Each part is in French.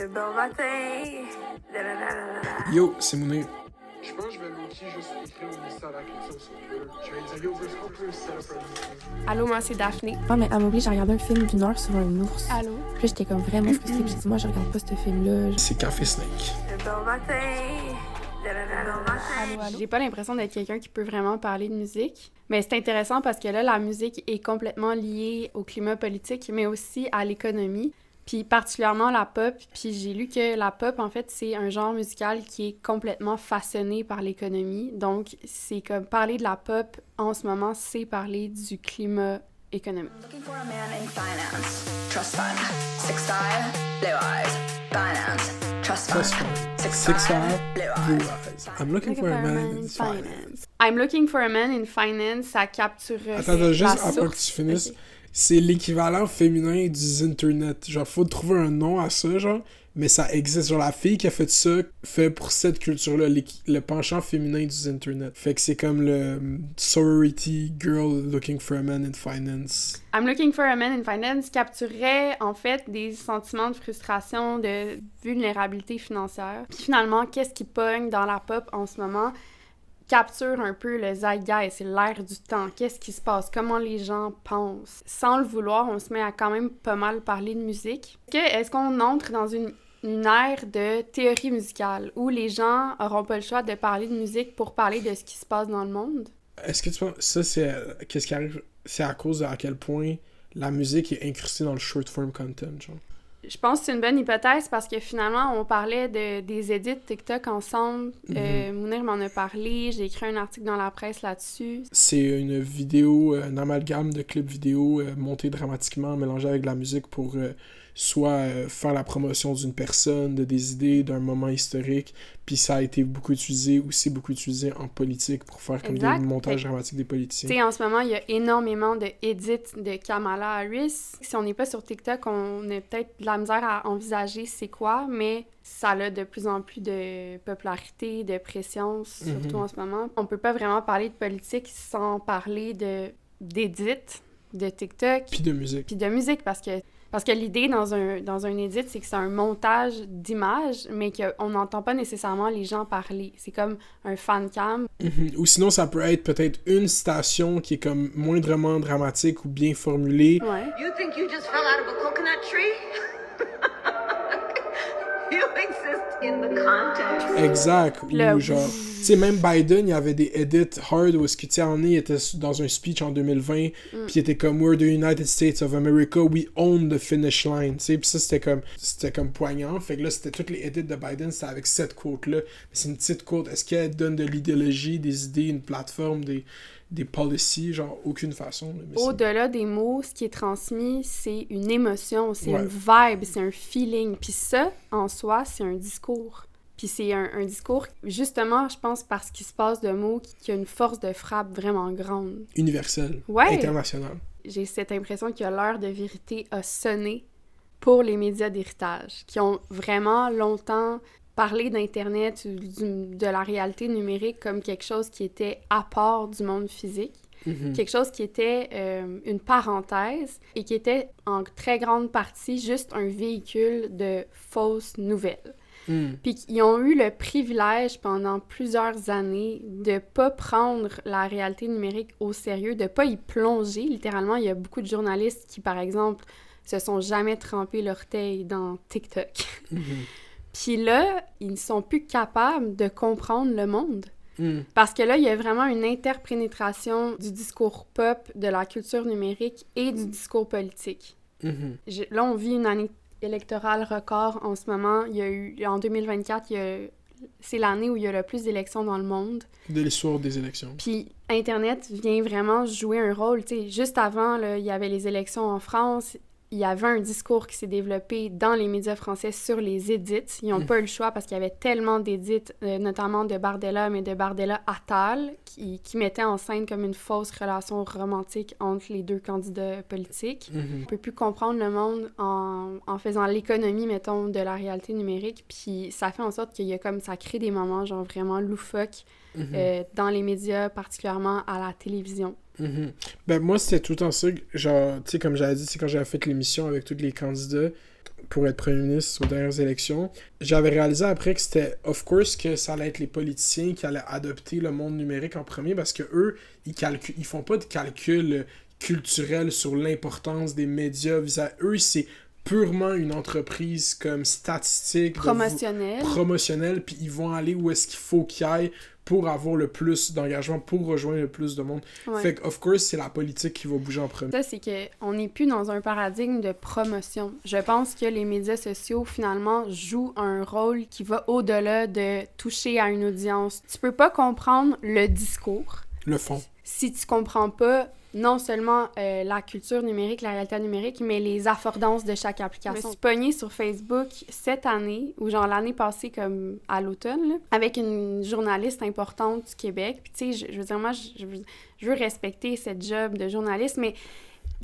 Le bon matin. Yo, c'est Mounir. Je pense que je vais low-key juste écrire au ministère de la Culture sur Twitter. Je vais dire, yo, est-ce qu'on peut set up un meeting? Allô, moi, c'est Daphné. Ah, mais elle m'oblige à regarder un film d'1 heure sur un ours. Allô? Puis là, j'étais comme vraiment frustrée. Puis j'ai dit, moi, je regarde pas ce film-là. C'est Café Snake. Le bon matin. Allô? J'ai pas l'impression d'être quelqu'un qui peut vraiment parler de musique. Mais c'est intéressant parce que là, la musique est complètement liée au climat politique, mais aussi à l'économie. Puis particulièrement la pop. Puis j'ai lu que la pop, en fait, c'est un genre musical qui est complètement façonné par l'économie. Donc, c'est comme parler de la pop en ce moment, c'est parler du climat économique. Looking for a man in finance. Trust fund. Six five, blue eyes. Finance. Trust Trust fund. fund. Six 6'5", five, blue eyes. I'm looking for a man in finance. I'm looking for a man in finance, ça capture Attends, juste la avant que source. tu finisses, Ok. c'est l'équivalent féminin du internet. Genre, faut trouver un nom à ça, genre, mais ça existe. Genre, la fille qui a fait ça fait pour cette culture-là le penchant féminin du internet. Fait que c'est comme le sorority girl looking for a man in finance. I'm looking for a man in finance capturerait en fait des sentiments de frustration, de vulnérabilité financière. Puis finalement, qu'est-ce qui pogne dans la pop en ce moment? Capture un peu le zeitgeist, c'est l'air du temps. Qu'est-ce qui se passe? Comment les gens pensent? Sans le vouloir, on se met à quand même pas mal parler de musique. Est-ce qu'on entre dans une ère de théorie musicale où les gens auront pas le choix de parler de musique pour parler de ce qui se passe dans le monde? Est-ce que tu penses... Ça, c'est... Qu'est-ce qui arrive? C'est à cause de à quel point la musique est incrustée dans le short-form content, genre. Je pense que c'est une bonne hypothèse parce que finalement, on parlait des edits TikTok ensemble. Mounir m'en a parlé, j'ai écrit un article dans la presse là-dessus. C'est une vidéo, un amalgame de clips vidéo monté dramatiquement, mélangé avec de la musique pour soit faire la promotion d'une personne, de des idées, d'un moment historique. Puis ça a été beaucoup utilisé en politique pour faire comme Exact. des montages dramatiques des politiciens. Tu sais, en ce moment, il y a énormément de edits de Kamala Harris. Si on n'est pas sur TikTok, on a peut-être de la misère à envisager c'est quoi, mais ça a de plus en plus de popularité, de pression, surtout en ce moment. On peut pas vraiment parler de politique sans parler d'edits de TikTok. Puis de musique. Puis de musique, parce que l'idée dans un edit, c'est que c'est un montage d'images, mais qu'on n'entend pas nécessairement les gens parler. C'est comme un fan cam. Ou sinon, ça peut être peut-être une citation qui est comme moindrement dramatique ou bien formulée. Ouais. You think you just fell out of a coconut tree? You exist in the context. Exact. Là, Ou genre, tu sais, même Biden, il y avait des edits hard où est-ce que, tu sais, il était dans un speech en 2020, puis il était comme, We're the United States of America, we own the finish line, tu sais, puis ça, c'était comme poignant. Fait que là, c'était toutes les edits de Biden, c'était avec cette quote-là. Mais c'est une petite quote. Est-ce qu'elle donne de l'idéologie, des idées, une plateforme, des policies? Genre, aucune façon. Mais Au-delà des mots, ce qui est transmis, c'est une émotion, c'est Ouais. une vibe, c'est un feeling. Puis ça, en soi, c'est un discours. Puis c'est un discours, justement, je pense, parce qu'il se passe de mots qui a une force de frappe vraiment grande. universel, Ouais. international. J'ai cette impression que l'heure de vérité a sonné pour les médias d'héritage, qui ont vraiment longtemps parlé d'Internet ou de la réalité numérique comme quelque chose qui était à part du monde physique. Quelque chose qui était une parenthèse et qui était en très grande partie juste un véhicule de fausses nouvelles. Puis ils ont eu le privilège pendant plusieurs années de pas prendre la réalité numérique au sérieux, de pas y plonger. Littéralement, il y a beaucoup de journalistes qui, par exemple, se sont jamais trempé l'orteil dans TikTok. Puis là, ils ne sont plus capables de comprendre le monde. Parce que là, il y a vraiment une interpénétration du discours pop, de la culture numérique et du discours politique. Là, on vit une année électorale record en ce moment. Il y a eu, en 2024, c'est l'année où il y a le plus d'élections dans le monde. De l'histoire des élections. Puis Internet vient vraiment jouer un rôle. Tu sais, juste avant, là, il y avait les élections en France. Il y avait un discours qui s'est développé dans les médias français sur les edits. Ils n'ont pas eu le choix parce qu'il y avait tellement d'édits, notamment de Bardella, mais de Bardella Attal, qui mettait en scène comme une fausse relation romantique entre les deux candidats politiques. On ne peut plus comprendre le monde en faisant l'économie, mettons, de la réalité numérique. Puis ça fait en sorte qu'il y a comme ça crée des moments genre vraiment loufoques dans les médias, particulièrement à la télévision. Ben moi, c'était tout le temps ça, genre, tu sais, comme j'avais dit, c'est quand j'avais fait l'émission avec tous les candidats, pour être premier ministre aux dernières élections. J'avais réalisé après que c'était, of course, que ça allait être les politiciens qui allaient adopter le monde numérique en premier, parce que eux, ils font pas de calcul culturel sur l'importance des médias. Eux, c'est purement une entreprise comme statistique, promotionnelle, puis ils vont aller où est-ce qu'il faut qu'ils aillent pour avoir le plus d'engagement, pour rejoindre le plus de monde. Ouais. Fait que, of course, c'est la politique qui va bouger en premier. Ça, c'est qu'on n'est plus dans un paradigme de promotion. Je pense que les médias sociaux, finalement, jouent un rôle qui va au-delà de toucher à une audience. Tu peux pas comprendre le discours. Le fond. Si tu comprends pas non seulement la culture numérique, la réalité numérique, mais les affordances de chaque application. Je me suis pognée sur Facebook cette année, ou genre l'année passée, comme à l'automne, là, avec une journaliste importante du Québec. Puis tu sais, je veux dire, moi, je veux respecter cette job de journaliste, mais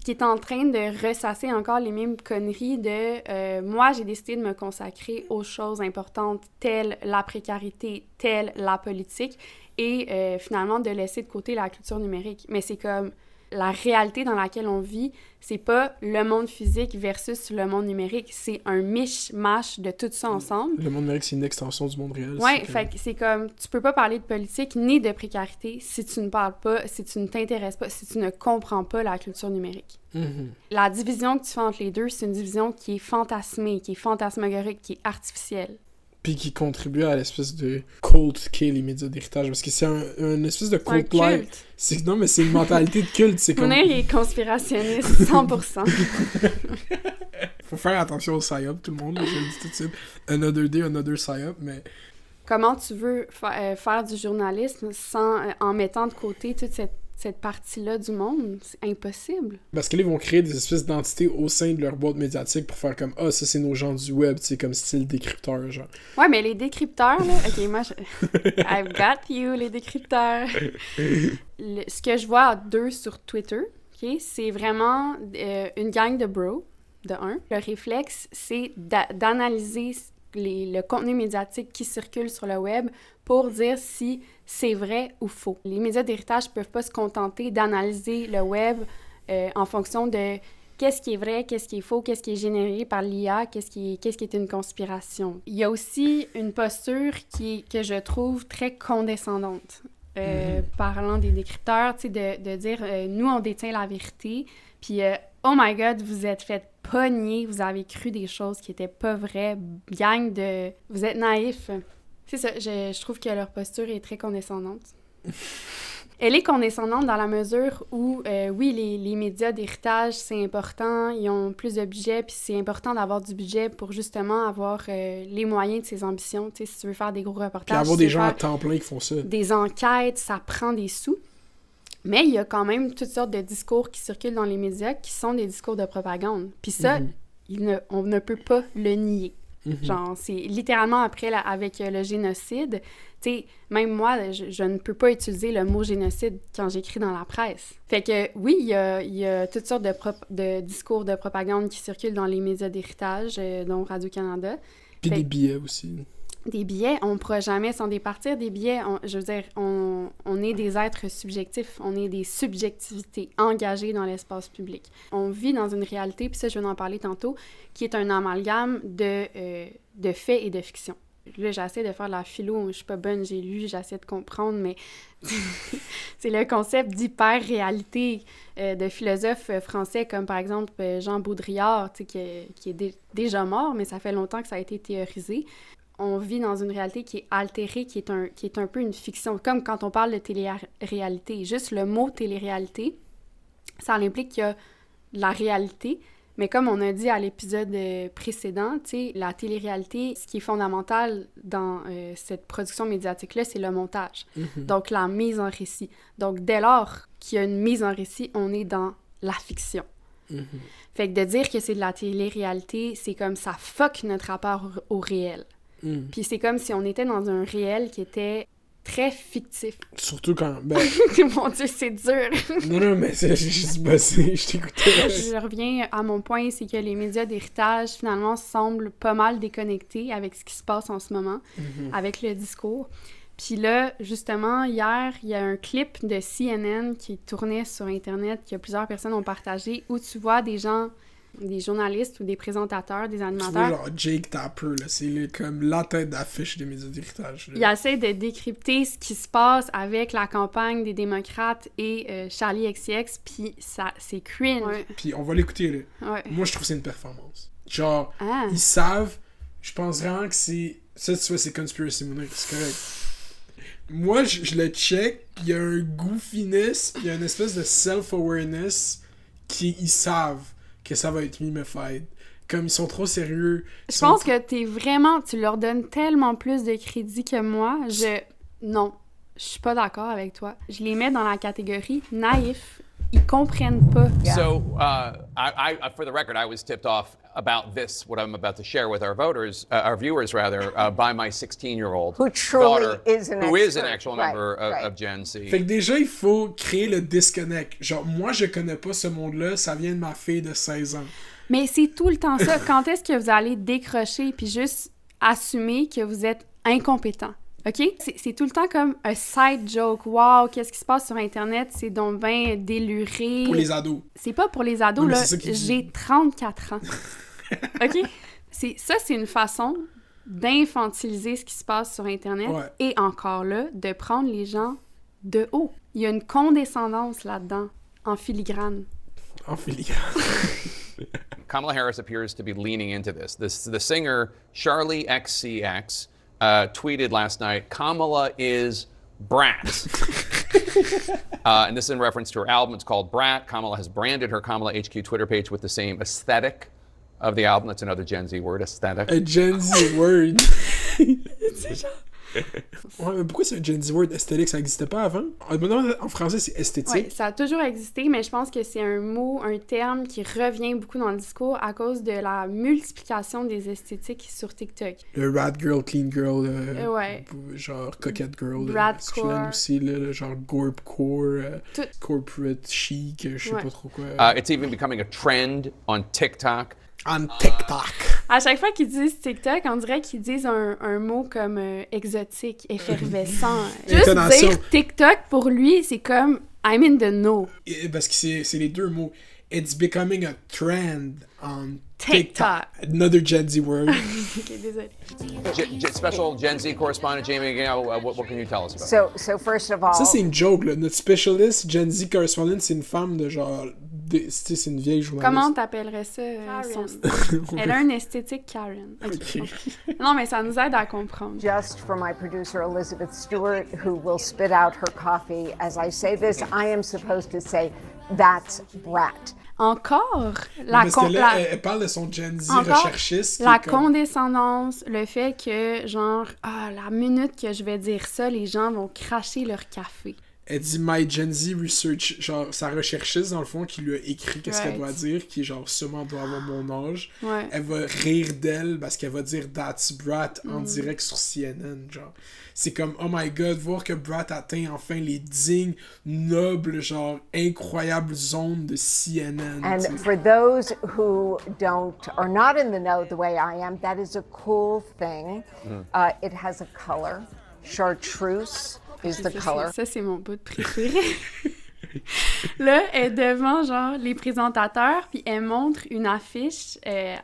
qui est en train de ressasser encore les mêmes conneries de moi, j'ai décidé de me consacrer aux choses importantes, telles la précarité, telle la politique, et finalement de laisser de côté la culture numérique. Mais c'est comme la réalité dans laquelle on vit, c'est pas le monde physique versus le monde numérique, c'est un mish-mash de tout ça ensemble. Le monde numérique, c'est une extension du monde réel. Ouais, fait que c'est comme, tu peux pas parler de politique ni de précarité si tu ne parles pas, si tu ne t'intéresses pas, si tu ne comprends pas la culture numérique. Mm-hmm. La division que tu fais entre les deux, c'est une division qui est fantasmée, qui est fantasmagorique, qui est artificielle. Puis qui contribue à l'espèce de culte qu'est les médias d'héritage, parce que c'est une espèce de cult-like. Non, mais c'est une mentalité de culte, c'est comme... On est conspirationniste, 100%. Faut faire attention au psyop, tout le monde, je le dis tout de suite. Another day, another psyop, mais... Comment tu veux faire du journalisme en mettant de côté toute cette partie-là du monde? C'est impossible. Parce que là, ils vont créer des espèces d'entités au sein de leur boîte médiatique pour faire comme « Ah, ça, c'est nos gens du web », tu sais, comme style décrypteur, genre. Ouais, mais les décrypteurs, là... OK, moi, I've got you, les décrypteurs. Ce que je vois à deux sur Twitter, OK, c'est vraiment une gang de bros, de un. Le réflexe, c'est d'analyser le contenu médiatique qui circule sur le web pour dire si c'est vrai ou faux. Les médias d'héritage ne peuvent pas se contenter d'analyser le web en fonction de qu'est-ce qui est vrai, qu'est-ce qui est faux, qu'est-ce qui est généré par l'IA, qu'est-ce qui est une conspiration. Il y a aussi une posture que je trouve très condescendante. Parlant des décrypteurs, tu sais, de dire nous, on détient la vérité, puis oh my god, vous êtes fait pogner, vous avez cru des choses qui étaient pas vraies, gang de... Vous êtes naïfs. C'est ça, je trouve que leur posture est très condescendante. Elle est condescendante dans la mesure où, oui, les médias d'héritage, c'est important, ils ont plus de budget, puis c'est important d'avoir du budget pour justement avoir les moyens de ses ambitions. Tu sais, si tu veux faire des gros reportages... Puis avoir des gens à temps plein qui font ça. Des enquêtes, ça prend des sous. Mais il y a quand même toutes sortes de discours qui circulent dans les médias qui sont des discours de propagande. Puis ça, on ne peut pas le nier. Genre, c'est littéralement après, avec le génocide, tu sais, même moi, je ne peux pas utiliser le mot génocide quand j'écris dans la presse. Fait que, oui, il y a toutes sortes de discours de propagande qui circulent dans les médias d'héritage, dont Radio-Canada. Puis des billets aussi. Des billets, on ne pourra jamais s'en départir des billets. Je veux dire, on est des êtres subjectifs, on est des subjectivités engagées dans l'espace public. On vit dans une réalité, puis ça, je viens d'en parler tantôt, qui est un amalgame de faits et de fiction. Là, j'essaie de faire de la philo, je suis pas bonne, j'ai lu, j'essaie de comprendre, mais c'est le concept d'hyper-réalité de philosophes français comme, par exemple, Jean Baudrillard, tu sais, qui est déjà mort, mais ça fait longtemps que ça a été théorisé. On vit dans une réalité qui est altérée, qui est un peu une fiction. Comme quand on parle de télé-réalité. Juste le mot télé-réalité, ça implique qu'il y a la réalité. Mais comme on a dit à l'épisode précédent, tu sais, la télé-réalité, ce qui est fondamental dans cette production médiatique-là, c'est le montage. Donc, la mise en récit. Donc, dès lors qu'il y a une mise en récit, on est dans la fiction. Fait que de dire que c'est de la télé-réalité, c'est comme ça fuck notre rapport au réel. Puis c'est comme si on était dans un réel qui était très fictif. Surtout quand... Mon Dieu, c'est dur! non, mais j'ai juste bossé, je t'écoutais. Je reviens à mon point, c'est que les médias d'héritage, finalement, semblent pas mal déconnectés avec ce qui se passe en ce moment, avec le discours. Puis là, justement, hier, il y a un clip de CNN qui tournait sur Internet, que plusieurs personnes ont partagé, où tu vois des gens des journalistes ou des présentateurs, des Tu vois, animateurs, genre Jake Tapper, là, c'est comme la tête d'affiche des médias d'héritage. ils essaient de décrypter ce qui se passe avec la campagne des démocrates et Charlie XCX, puis ça, c'est cringe. Ouais. Puis on va l'écouter, là. Ouais. Moi, je trouve que c'est une performance. Genre, Ah. ils savent, je pense vraiment que c'est... Ça, tu vois, c'est Conspiracy Moonlight, c'est correct. Moi, je le check, il y a un goofiness, il y a une espèce de self-awareness ils savent que ça va être mimified. Comme ils sont trop sérieux. Je pense que tu leur donnes tellement plus de crédit que moi. Non, je suis pas d'accord avec toi. Je les mets dans la catégorie naïf. Ils comprennent pas. So, I, for the record, I was tipped off about this, what I'm about to share with our voters, our viewers rather, by my 16-year-old Who truly daughter, is an who is an expert. actual Right, member right. of Gen Z. Fait que déjà, il faut créer le disconnect. Genre, moi, je connais pas ce monde-là, ça vient de ma fille de 16 ans. Mais c'est tout le temps ça. Quand est-ce que vous allez décrocher puis juste assumer que vous êtes incompétent? OK? C'est tout le temps comme un side joke. Wow, qu'est-ce qui se passe sur Internet? C'est donc bien déluré. Pour les ados. C'est pas pour les ados, Oui, mais là. c'est ça qu'il dit. J'ai 34 ans. OK? C'est une façon d'infantiliser ce qui se passe sur Internet. Ouais. Et encore là, de prendre les gens de haut. Il y a une condescendance là-dedans, en filigrane. En filigrane. Kamala Harris appears to be leaning into this. The singer Charlie XCX tweeted last night, "Kamala is brat." And this is in reference to her album. It's called Brat. Kamala has branded her Kamala HQ Twitter page with the same aesthetic of the album. That's another Gen Z word, aesthetic. Un Gen Z word. Ouais, mais pourquoi c'est un Gen Z word esthétique? Ça n'existait pas avant? En français, c'est esthétique. Oui, ça a toujours existé, mais je pense que c'est un mot, un terme qui revient beaucoup dans le discours à cause de la multiplication des esthétiques sur TikTok. Le rat girl, clean girl, Ouais. genre coquette girl, Bratcore. masculine aussi, là, le genre gorpcore, Tout. corporate chic, je sais Ouais. pas trop quoi. It's even becoming a trend on TikTok. On TikTok. À chaque fois qu'ils disent TikTok, on dirait qu'ils disent un mot comme exotique, effervescent. Juste Intonation. dire TikTok, pour lui, c'est comme I'm in the know. Parce que c'est les deux mots. It's becoming a trend on TikTok. Another Gen Z word. Ok, désolé. Special Gen Z correspondent Jamie Gale, what can you tell us about? So first of all, Ça, c'est une joke, là. Notre specialist Gen Z correspondent, c'est une femme de genre... c'est une vieille journaliste. Comment t'appellerais ça? Elle a un esthétique Karen. Ok. Non, mais ça nous aide à comprendre. just for my producer Elizabeth Stewart, who will spit out her coffee as I say this, I am supposed to say, "That's brat." Encore la Parce que là, elle parle de son Gen Z encore recherchiste. qui la est comme- condescendance, le fait que, genre, la minute que je vais dire ça, les gens vont cracher leur café. Elle dit My Gen Z Research, genre sa recherchiste dans le fond qui lui a écrit qu'est-ce qu'elle doit dire, qui genre sûrement doit avoir mon âge. Ouais. Elle va rire d'elle parce qu'elle va dire That's Brat en direct sur CNN, genre. C'est comme oh my god, voir que Brat atteint enfin les dignes, nobles, genre incroyables zones de CNN. And tu sais. for those who are not in the know the way I am, that is a cool thing. It has a color. Chartreuse is the color. Ça, c'est mon bout préféré. Là, elle est devant, genre, les présentateurs, puis elle montre une affiche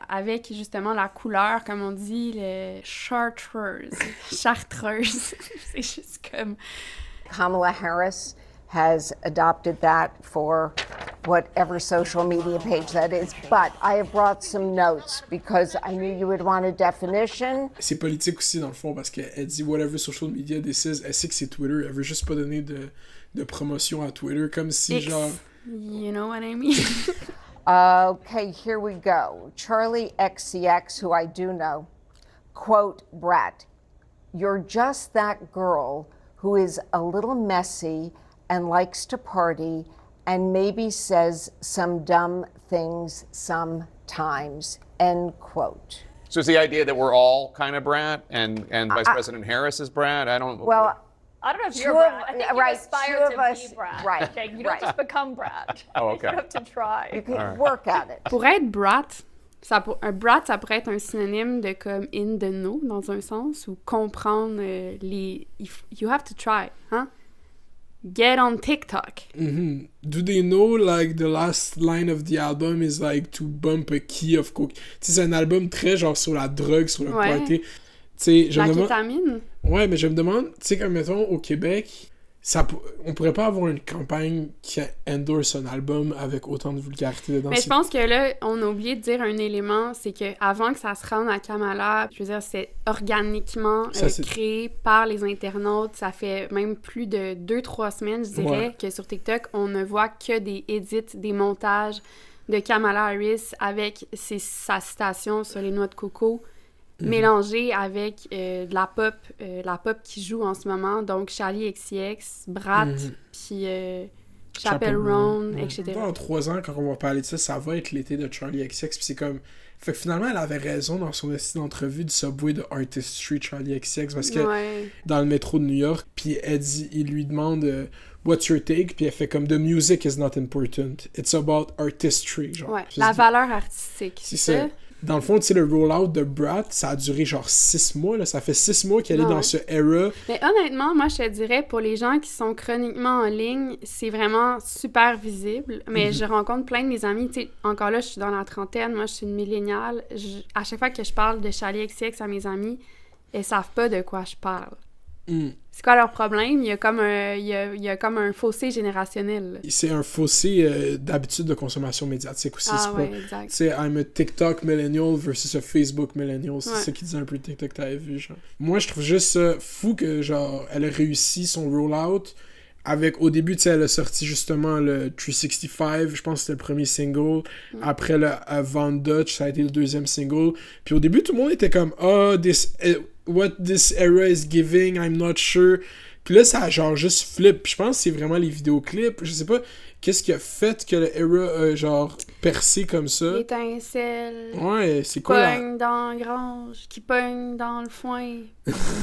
avec, justement, la couleur, comme on dit, le chartreuse. Chartreuse. C'est juste comme... Kamala Harris has adopted that for whatever social media page that is. But I have brought some notes because I knew you would want a definition. C'est politique aussi dans le fond parce qu'elle dit whatever social media this is, elle sait que c'est Twitter, elle veut juste pas donner de promotion à Twitter comme si X. genre You know what I mean? Okay, here we go. Charlie XCX, who I do know, quote, Brat, "You're just that girl who is a little messy and likes to party and maybe says some dumb things sometimes," end quote. So it's the idea that we're all kind of brat and Vice President Harris is brat? I don't... Well, I don't know if Two you're of- Brad. I think you right, aspire two of to us- be Brad. right, Okay, you don't right. just become Brad. Oh, okay. You have to try. you can work at it. Pour être brat, un brat, ça pourrait être un synonyme de comme in the know, dans un sens, ou comprendre les... You have to try, hein? get on TikTok. Mhm. Do they know, like, the last line of the album is, like, to bump a key of coke? Tu sais, c'est un album très, genre, sur la drogue, sur le Ouais. party. Tu sais, je La me demande... kétamine. Ouais, mais je me demande, tu sais, comme, mettons, au Québec, on pourrait pas avoir une campagne qui endorse un album avec autant de vulgarité dedans. Mais je pense que là, on a oublié de dire un élément, c'est que avant que ça se rende à Kamala, je veux dire, c'est organiquement Ça, c'est- créé par les internautes. Ça fait même plus de 2-3 semaines, je dirais, Ouais. que sur TikTok, on ne voit que des edits, des montages de Kamala Harris avec sa citation sur les noix de coco, mélangée avec de la pop qui joue en ce moment. Donc, Charli XCX, Brat, puis Chappell Roan, etc. Dans 3 ans, quand on va parler de ça, ça va être l'été de Charli XCX, puis c'est comme... Fait que finalement, elle avait raison dans son essai d'entrevue du Subway de Artistry, Charli XCX, parce que Ouais. dans le métro de New York, puis il lui demande What's your take? Puis elle fait comme The music is not important. It's about artistry. Genre. Ouais, Puis la c'est- valeur artistique. C'est ça. Dans le fond, tu sais, le rollout de Brat, ça a duré genre 6 mois. Là. Ça fait 6 mois qu'elle est Ouais. dans ce era. Mais honnêtement, moi, je te dirais, pour les gens qui sont chroniquement en ligne, c'est vraiment super visible. Mais je rencontre plein de mes amis. Tu sais, encore là, je suis dans la trentaine. Moi, je suis une milléniale. À chaque fois que je parle de Charli XCX à mes amis, elles savent pas de quoi je parle. Mm. C'est quoi leur problème? Il y a comme un fossé générationnel. C'est un fossé d'habitude de consommation médiatique aussi. Ah c'est ouais, pas... exact. C'est I'm a TikTok millennial versus a Facebook millennial. C'est Ouais. ça qui disait un peu TikTok que t'avais vu, genre. Moi, je trouve juste ça fou que, genre, elle a réussi son rollout avec, au début, tu sais, elle a sorti justement le 365, je pense que c'était le premier single. Après, le Van Dutch, ça a été le deuxième single. Puis au début, tout le monde était comme, what this era is giving, I'm not sure. Puis là, ça a genre juste flip. Puis je pense que c'est vraiment les vidéoclips. Je sais pas, qu'est-ce qui a fait que le era a genre percé comme ça. L'étincelle. Ouais, c'est quoi la... Pogne dans la grange, qui pogne dans le foin,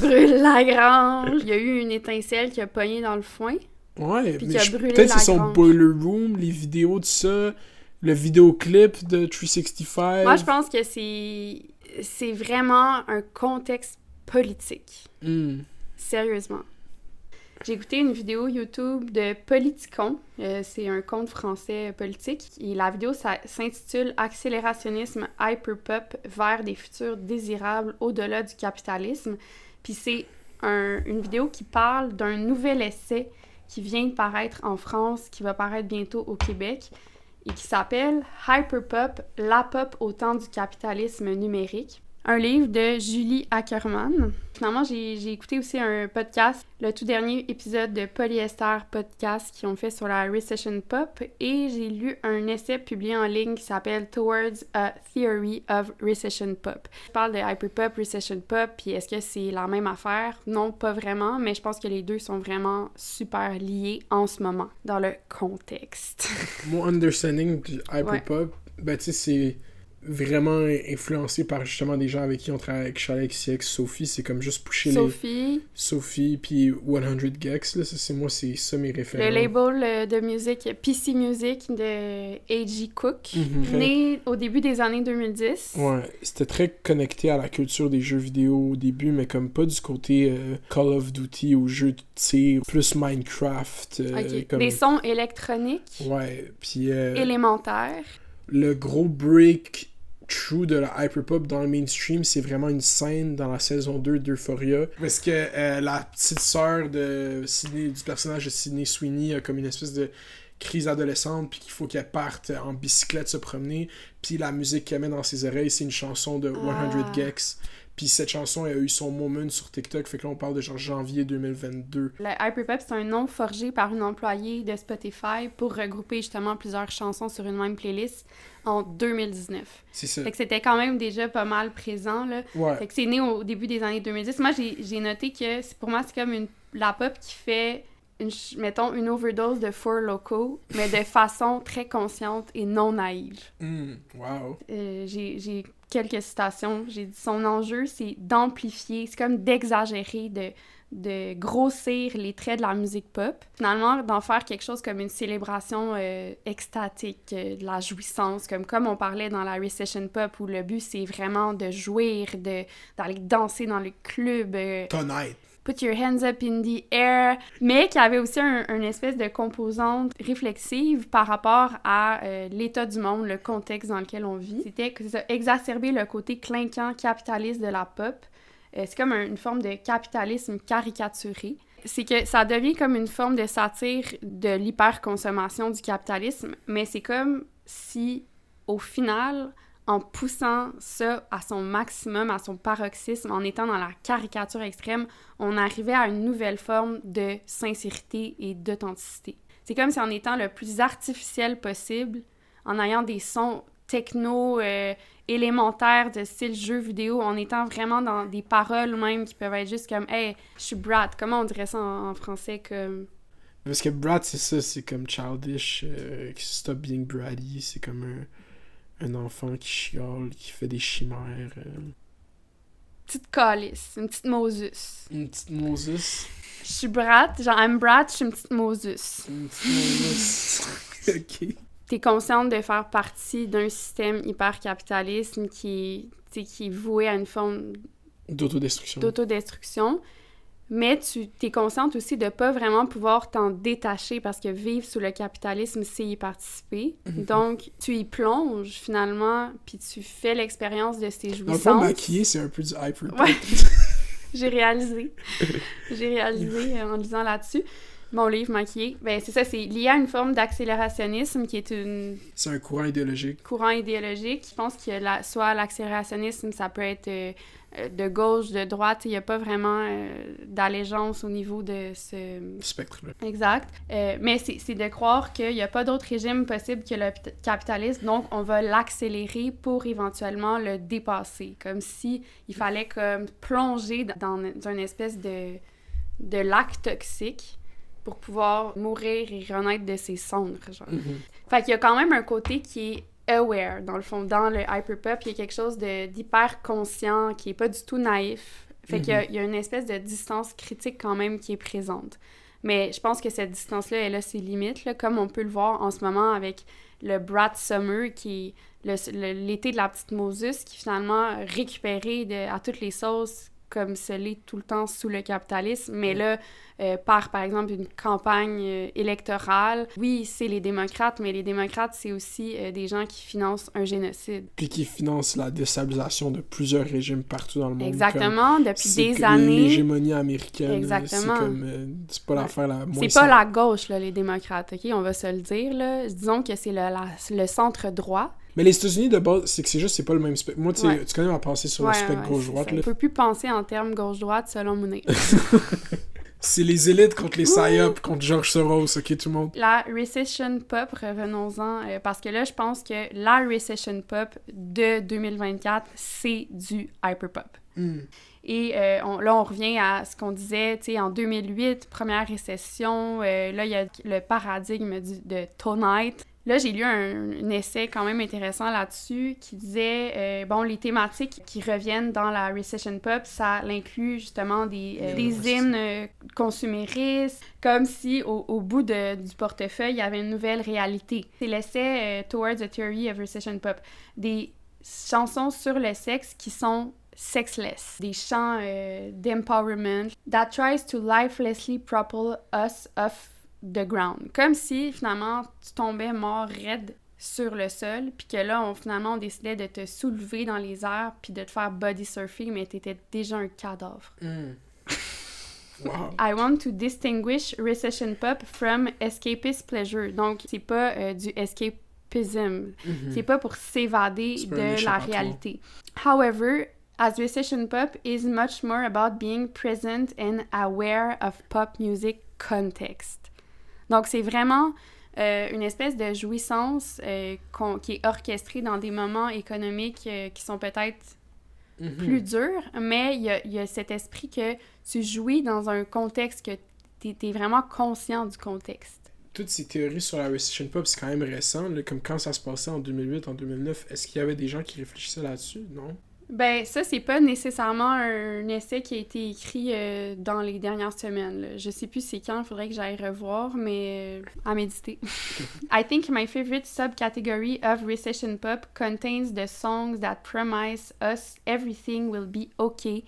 brûle la grange. Il y a eu une étincelle qui a pogné dans le foin. Ouais, Puis mais qui a brûlé peut-être la c'est son grange. boiler room, les vidéos de ça, le vidéoclip de 365. Moi, je pense que c'est vraiment un contexte politique. Hmm. Sérieusement. J'ai écouté une vidéo YouTube de Politicon. C'est un compte français politique. Et la vidéo s'intitule « Accélérationnisme hyperpop vers des futurs désirables au-delà du capitalisme ». Puis c'est une vidéo qui parle d'un nouvel essai qui vient de paraître en France, qui va paraître bientôt au Québec, et qui s'appelle « Hyperpop, la pop au temps du capitalisme numérique ». Un livre de Julie Ackerman. Finalement, j'ai écouté aussi un podcast, le tout dernier épisode de Polyester Podcast qu'ils ont fait sur la Recession Pop, et j'ai lu un essai publié en ligne qui s'appelle Towards a Theory of Recession Pop. Je parle de Hyperpop, Recession Pop, puis est-ce que c'est la même affaire? Non, pas vraiment, mais je pense que les deux sont vraiment super liés en ce moment, dans le contexte. Mon understanding du hyperpop, ben tu sais, c'est vraiment influencé par justement des gens avec qui on travaille avec Charli XCX, Sophie, c'est comme juste pusher Sophie puis 100 Gex, là, c'est ça mes références. Le label de musique PC Music de A.G. Cook, né au début des années 2010. Ouais, c'était très connecté à la culture des jeux vidéo au début, mais comme pas du côté Call of Duty ou jeux de tir, plus Minecraft. Comme... Des sons électroniques. Ouais, puis... élémentaires. Le gros break true de la hyperpop dans le mainstream, c'est vraiment une scène dans la saison 2 d'Euphoria. Parce que la petite sœur du personnage de Sydney Sweeney a comme une espèce de crise adolescente, puis qu'il faut qu'elle parte en bicyclette se promener, puis la musique qu'elle met dans ses oreilles, c'est une chanson de 100 Gex. Puis cette chanson, elle a eu son moment sur TikTok, fait que là, on parle de genre janvier 2022. Le hyperpop, c'est un nom forgé par une employée de Spotify pour regrouper justement plusieurs chansons sur une même playlist en 2019. C'est ça. Fait que c'était quand même déjà pas mal présent, là. Ouais. Fait que c'est né au début des années 2010. Moi, j'ai noté que pour moi, c'est comme la pop qui fait, mettons, une overdose de Four Loko, mais de façon très consciente et non naïve. Wow. J'ai quelques citations. J'ai dit, son enjeu, c'est d'amplifier, c'est comme d'exagérer, de grossir les traits de la musique pop. Finalement, d'en faire quelque chose comme une célébration extatique, de la jouissance, comme on parlait dans la Recession Pop, où le but, c'est vraiment de jouir, d'aller danser dans le club. Tonight. Put your hands up in the air, mais qui avait aussi une espèce de composante réflexive par rapport à l'état du monde, le contexte dans lequel on vit. C'était que ça exacerber le côté clinquant capitaliste de la pop. C'est comme une forme de capitalisme caricaturé. C'est que ça devient comme une forme de satire de l'hyperconsommation du capitalisme, mais c'est comme si, au final, en poussant ça à son maximum, à son paroxysme, en étant dans la caricature extrême, on arrivait à une nouvelle forme de sincérité et d'authenticité. C'est comme si en étant le plus artificiel possible, en ayant des sons techno élémentaires de style jeu vidéo, en étant vraiment dans des paroles même qui peuvent être juste comme « Hey, je suis brat », comment on dirait ça en français comme... Parce que brat, c'est ça, c'est comme childish, stop being bratty, c'est comme un enfant qui chiale, qui fait des chimères. Petite calice, une petite Moses. Une petite Moses. Je suis brat, genre I'm brat, je suis une petite Moses. Une petite Moses. Ok. T'es consciente de faire partie d'un système hyper-capitaliste qui est voué à une forme d'autodestruction. Mais t'es consciente aussi de pas vraiment pouvoir t'en détacher parce que vivre sous le capitalisme, c'est y participer. Donc, tu y plonges finalement, puis tu fais l'expérience de ces jouissances. Dans le fond, maquiller, c'est un peu du hyper. Ouais. J'ai réalisé en lisant là-dessus. Mon livre maquillé, ben c'est ça, c'est lié à une forme d'accélérationnisme qui est C'est un courant idéologique. Je pense que soit l'accélérationnisme, ça peut être de gauche, de droite, il n'y a pas vraiment d'allégeance au niveau de ce... spectre-là. Exact. Mais c'est de croire qu'il n'y a pas d'autre régime possible que le capitalisme, donc on va l'accélérer pour éventuellement le dépasser, comme si il fallait comme plonger dans une espèce de lac toxique pour pouvoir mourir et renaître de ses cendres, genre. Fait qu'il y a quand même un côté qui est aware, dans le fond, dans le hyperpop, il y a quelque chose d'hyper conscient, qui est pas du tout naïf. Fait qu'il y a une espèce de distance critique quand même qui est présente. Mais je pense que cette distance-là, elle a ses limites, là, comme on peut le voir en ce moment avec le Brat Summer, qui est l'été de la petite Moses, qui finalement récupéré à toutes les sauces comme ce l'est tout le temps sous le capitalisme, mais là, par exemple, une campagne électorale. Oui, c'est les démocrates, mais les démocrates, c'est aussi des gens qui financent un génocide. Puis qui financent la déstabilisation de plusieurs régimes partout dans le monde. Exactement, depuis des années. L'hégémonie américaine. Exactement. C'est comme... c'est pas l'affaire la moins... C'est pas la gauche, là, les démocrates, OK? On va se le dire, là. Disons que c'est le centre-droit. Mais les États-Unis, de base, c'est pas le même spectre. Moi, tu connais ma pensée sur le spectre gauche-droite. On peut plus penser en termes gauche-droite, selon Monet. C'est les élites contre les psyops, contre George Soros, OK, tout le monde? La recession pop, revenons-en, parce que là, je pense que la recession pop de 2024, c'est du hyperpop. Et là, on revient à ce qu'on disait, tu sais, en 2008, première récession, là, il y a le paradigme de Tonight. Là, j'ai lu un essai quand même intéressant là-dessus qui disait, les thématiques qui reviennent dans la recession pop, ça inclut justement des hymnes consuméristes, comme si au bout du portefeuille, il y avait une nouvelle réalité. C'est l'essai Towards a Theory of Recession Pop, des chansons sur le sexe qui sont sexless, des chants d'empowerment that tries to lifelessly propel us off the ground. Comme si, finalement, tu tombais mort raide sur le sol, puis que là, on décidait de te soulever dans les airs, puis de te faire body surfing, mais t'étais déjà un cadavre. Wow. I want to distinguish recession pop from escapist pleasure. Donc, c'est pas du escapism. C'est pas pour s'évader de la réalité. However, as recession pop is much more about being present and aware of pop music context. Donc, c'est vraiment une espèce de jouissance qui est orchestrée dans des moments économiques qui sont peut-être plus durs, mais il y a cet esprit que tu jouis dans un contexte que t'es vraiment conscient du contexte. Toutes ces théories sur la recession pop, c'est quand même récent, là, comme quand ça se passait en 2008, en 2009. Est-ce qu'il y avait des gens qui réfléchissaient là-dessus? Non? Ben, ça, c'est pas nécessairement un essai qui a été écrit dans les dernières semaines, là. Je sais plus c'est quand, il faudrait que j'aille revoir, mais à méditer. I think my favorite subcategory of recession pop contains the songs that promise us everything will be okay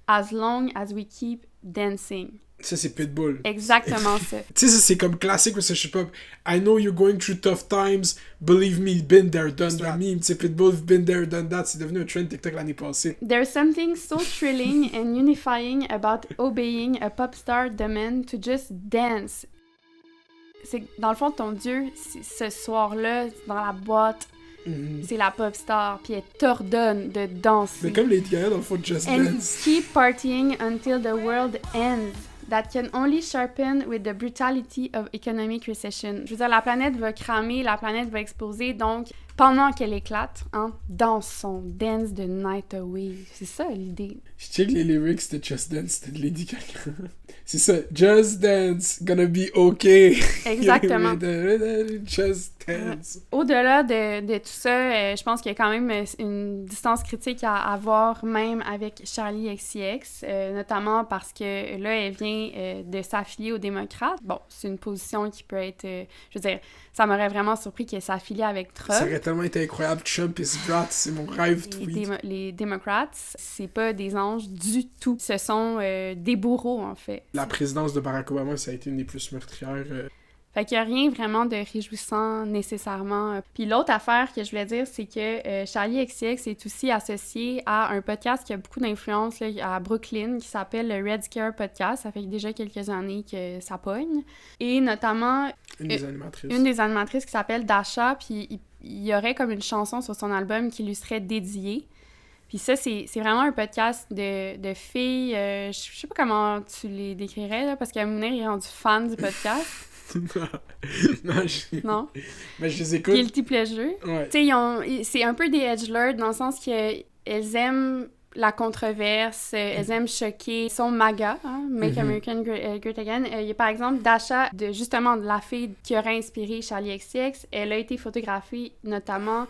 as long as we keep dancing. Ça, c'est Pitbull. Exactement ça. Tu sais, ça, c'est comme classique parce que je sais pas. I know you're going through tough times. Believe me, been there, done that. Meme, tu sais, Pitbull, been there, done that. C'est devenu un trend TikTok l'année passée. There's something so thrilling and unifying about obeying a pop star demand to just dance. C'est dans le fond, ton Dieu, ce soir-là, dans la boîte, c'est la pop star, puis elle t'ordonne de danser. Mais comme Lady Gaga, dans le fond, Just And Dance. keep partying until the world ends. That can only sharpen with the brutality of economic recession. Je veux dire, la planète va cramer, la planète va exploser, donc pendant qu'elle éclate, hein, dansons, dance the night away. C'est ça l'idée. Je check les lyrics de Just Dance, c'était de Lady Gaga. C'est ça, Just Dance, gonna be okay. Exactement. Just Dance. Au-delà de tout ça, je pense qu'il y a quand même une distance critique à avoir, même avec Charli XCX, notamment parce que là, elle vient de s'affilier aux démocrates. Bon, c'est une position qui peut être... je veux dire, ça m'aurait vraiment surpris qu'elle s'affilie avec Trump. Ça aurait tellement été incroyable. Trump is drat, c'est mon rêve tweet. Les démocrates, c'est pas des anges du tout. Ce sont des bourreaux, en fait. La présidence de Barack Obama, ça a été une des plus meurtrières. Fait qu'il y a rien vraiment de réjouissant nécessairement. Puis l'autre affaire que je voulais dire, c'est que Charli XCX est aussi associé à un podcast qui a beaucoup d'influence là, à Brooklyn, qui s'appelle le Red Scare Podcast. Ça fait déjà quelques années que ça pogne. Et notamment... Une des animatrices. Une des animatrices qui s'appelle Dasha, puis il y aurait comme une chanson sur son album qui lui serait dédiée. Puis ça, c'est vraiment un podcast de filles... je sais pas comment tu les décrirais, là, parce que Mounir est rendu fan du podcast. Non. Mais je les écoute. Guilty pleasure. Ouais. Tu sais, c'est un peu des edgelords dans le sens qu'elles aiment la controverse, elles aiment choquer. Ils sont MAGA, hein, Make American Great Again. Il y a par exemple Dasha, justement de la fille qui aurait inspiré Charli XCX. Elle a été photographiée notamment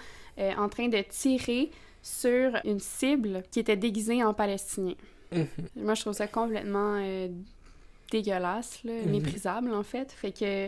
en train de tirer sur une cible qui était déguisée en palestinien. Moi, je trouve ça complètement... dégueulasse, là, méprisable, en fait. Fait que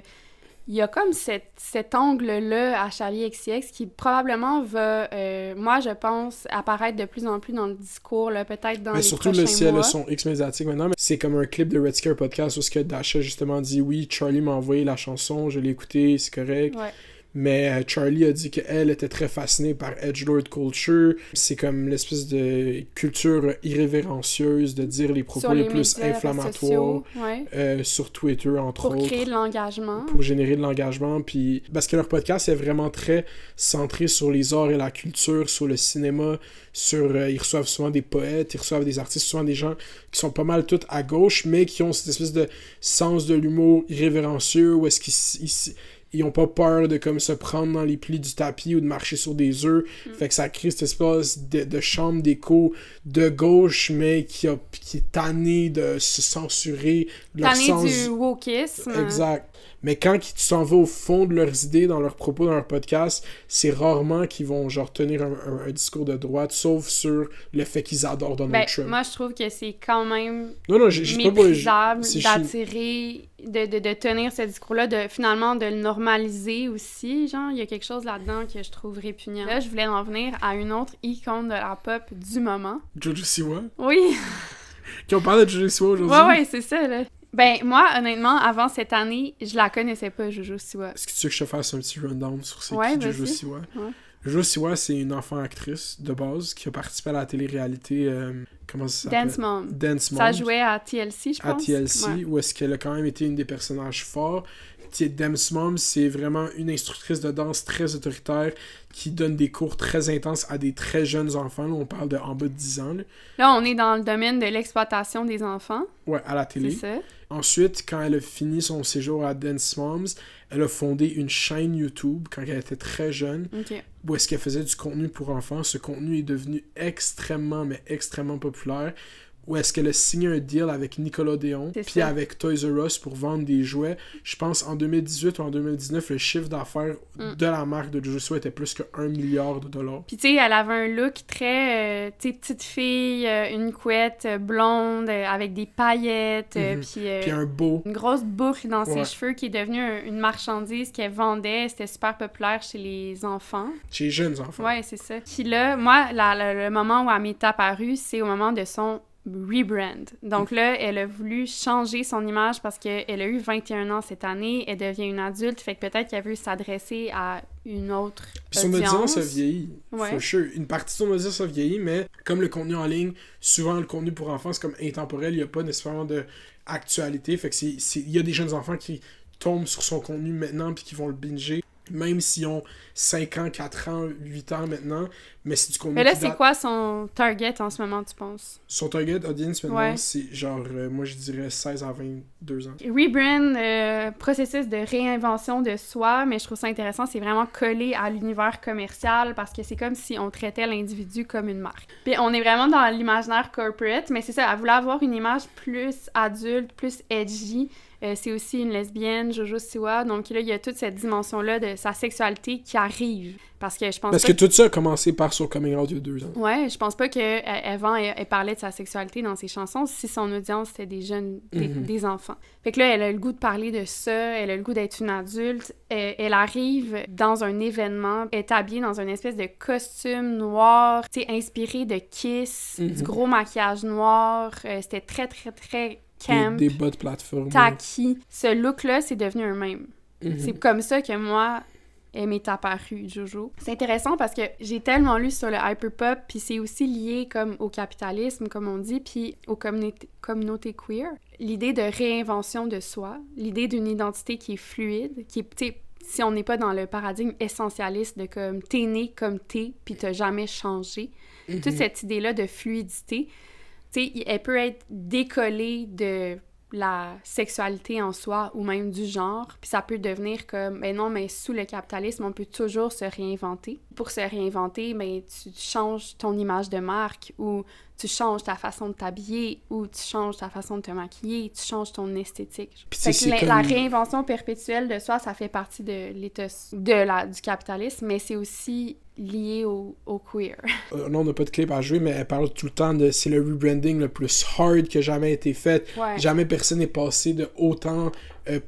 il y a comme cet angle-là à Charli XCX qui probablement va, moi, je pense, apparaître de plus en plus dans le discours, là, peut-être dans les surtout, prochains le ciel mois. a son X médiatique maintenant, mais c'est comme un clip de Red Scare Podcast où ce que Dasha, justement, dit « Oui, Charli m'a envoyé la chanson, je l'ai écoutée, c'est correct. Ouais. » Mais Charli a dit qu'elle était très fascinée par edgelord culture. C'est comme l'espèce de culture irrévérencieuse de dire les propos Sur les les plus médias inflammatoires sociaux, ouais. Sur Twitter, entre Pour autres. créer de l'engagement. Pour générer de l'engagement. Puis parce que leur podcast est vraiment très centré sur les arts et la culture, sur le cinéma, sur ils reçoivent souvent des poètes, ils reçoivent des artistes, souvent des gens qui sont pas mal tous à gauche, mais qui ont cette espèce de sens de l'humour irrévérencieux, où est-ce qu'ils ont pas peur de comme se prendre dans les plis du tapis ou de marcher sur des œufs. Fait que ça crée cette espèce de chambre d'écho de gauche, mais qui est tanné de se censurer. Tanné du wokisme. Exact. Mais quand tu s'en vas au fond de leurs idées, dans leurs propos, dans leur podcast, c'est rarement qu'ils vont genre tenir un discours de droite, sauf sur le fait qu'ils adorent Donald Trump. Moi, je trouve que c'est quand même méprisable d'attirer, de tenir ce discours-là, finalement de le normaliser aussi. Genre, il y a quelque chose là-dedans que je trouve répugnant. Là, je voulais en venir à une autre icône de la pop du moment. Jojo Siwa. Oui. Qui on parle de Jojo Siwa aujourd'hui. Ouais, c'est ça, là. Ben, moi, honnêtement, avant cette année, je la connaissais pas, Jojo Siwa. Est-ce que tu veux que je te fasse un petit rundown sur c'est qui Jojo Siwa? Ouais. Jojo Siwa, c'est une enfant actrice de base qui a participé à la télé-réalité... comment ça s'appelle? Dance Mom. Ça jouait à TLC, je pense. À TLC, où est-ce qu'elle a quand même été une des personnages forts. Dance Mom, c'est vraiment une instructrice de danse très autoritaire qui donne des cours très intenses à des très jeunes enfants. Là, on parle de en bas de 10 ans. Là, on est dans le domaine de l'exploitation des enfants. Ouais, à la télé. C'est ça. Ensuite, quand elle a fini son séjour à Dance Moms, elle a fondé une chaîne YouTube quand elle était très jeune, où est-ce qu'elle faisait du contenu pour enfants. Ce contenu est devenu extrêmement populaire. Où est-ce qu'elle a signé un deal avec Nickelodeon, puis avec Toys R Us pour vendre des jouets. Je pense en 2018 ou en 2019, le chiffre d'affaires de la marque de Jojo Siwa était plus que $1 milliard. Puis tu sais, elle avait un look très, petite fille, une couette blonde, avec des paillettes, puis un beau. Une grosse boucle dans ses cheveux qui est devenue une marchandise qu'elle vendait. C'était super populaire chez les enfants. Chez les jeunes enfants. Ouais, c'est ça. Puis là, moi, le moment où elle m'est apparue, c'est au moment de son rebrand. Donc là, elle a voulu changer son image parce qu'elle a eu 21 ans cette année, elle devient une adulte, fait que peut-être qu'elle veut s'adresser à une autre Puis son audience a vieilli, Ouais. for sure. Une partie de son audience a vieilli, mais comme le contenu en ligne, souvent le contenu pour enfants, c'est comme intemporel, il n'y a pas nécessairement d'actualité, fait que il y a des jeunes enfants qui tombent sur son contenu maintenant puis qui vont le binger, même s'ils ont 5 ans, 4 ans, 8 ans maintenant, mais c'est du contenu Mais là, qui c'est date. quoi son target en ce moment, tu penses? Son target audience maintenant, Ouais. c'est genre, moi je dirais 16 à 22 ans. Rebrand, processus de réinvention de soi, mais je trouve ça intéressant, c'est vraiment collé à l'univers commercial parce que c'est comme si on traitait l'individu comme une marque. Puis on est vraiment dans l'imaginaire corporate, mais c'est ça, elle voulait avoir une image plus adulte, plus edgy. C'est aussi une lesbienne, Jojo Siwa, donc là, il y a toute cette dimension-là de sa sexualité qui arrive. Parce que je pense Parce pas que tout ça a commencé par son coming out il y a 2 ans. Ouais, je pense pas qu'avant, elle parlait de sa sexualité dans ses chansons si son audience, c'était des jeunes, des enfants. Fait que là, elle a le goût de parler de ça, elle a le goût d'être une adulte. Elle arrive dans un événement, elle est habillée dans une espèce de costume noir, tu sais, inspiré de Kiss, du gros maquillage noir. C'était très, très, très camp, Des bas de plateforme. tacky. Ce look-là, c'est devenu un mème. C'est comme ça que moi, elle m'est apparue, Jojo. C'est intéressant parce que j'ai tellement lu sur le hyperpop, puis c'est aussi lié comme au capitalisme, comme on dit, puis aux communautés queer. L'idée de réinvention de soi, l'idée d'une identité qui est fluide, qui est, tu sais, si on n'est pas dans le paradigme essentialiste de comme t'es né comme t'es, puis t'as jamais changé. Toute cette idée-là de fluidité, tu sais, elle peut être décollée de la sexualité en soi ou même du genre, puis ça peut devenir comme, ben non, mais sous le capitalisme, on peut toujours se réinventer. Pour se réinventer, ben tu changes ton image de marque ou tu changes ta façon de t'habiller ou tu changes ta façon de te maquiller, tu changes ton esthétique. Puis Fait tu sais, que c'est la comme- réinvention perpétuelle de soi, ça fait partie de l'état du capitalisme, mais c'est aussi lié au queer. Là, on n'a pas de clip à jouer, mais elle parle tout le temps de c'est le rebranding le plus hard qui a jamais été fait. Ouais. Jamais personne n'est passé de autant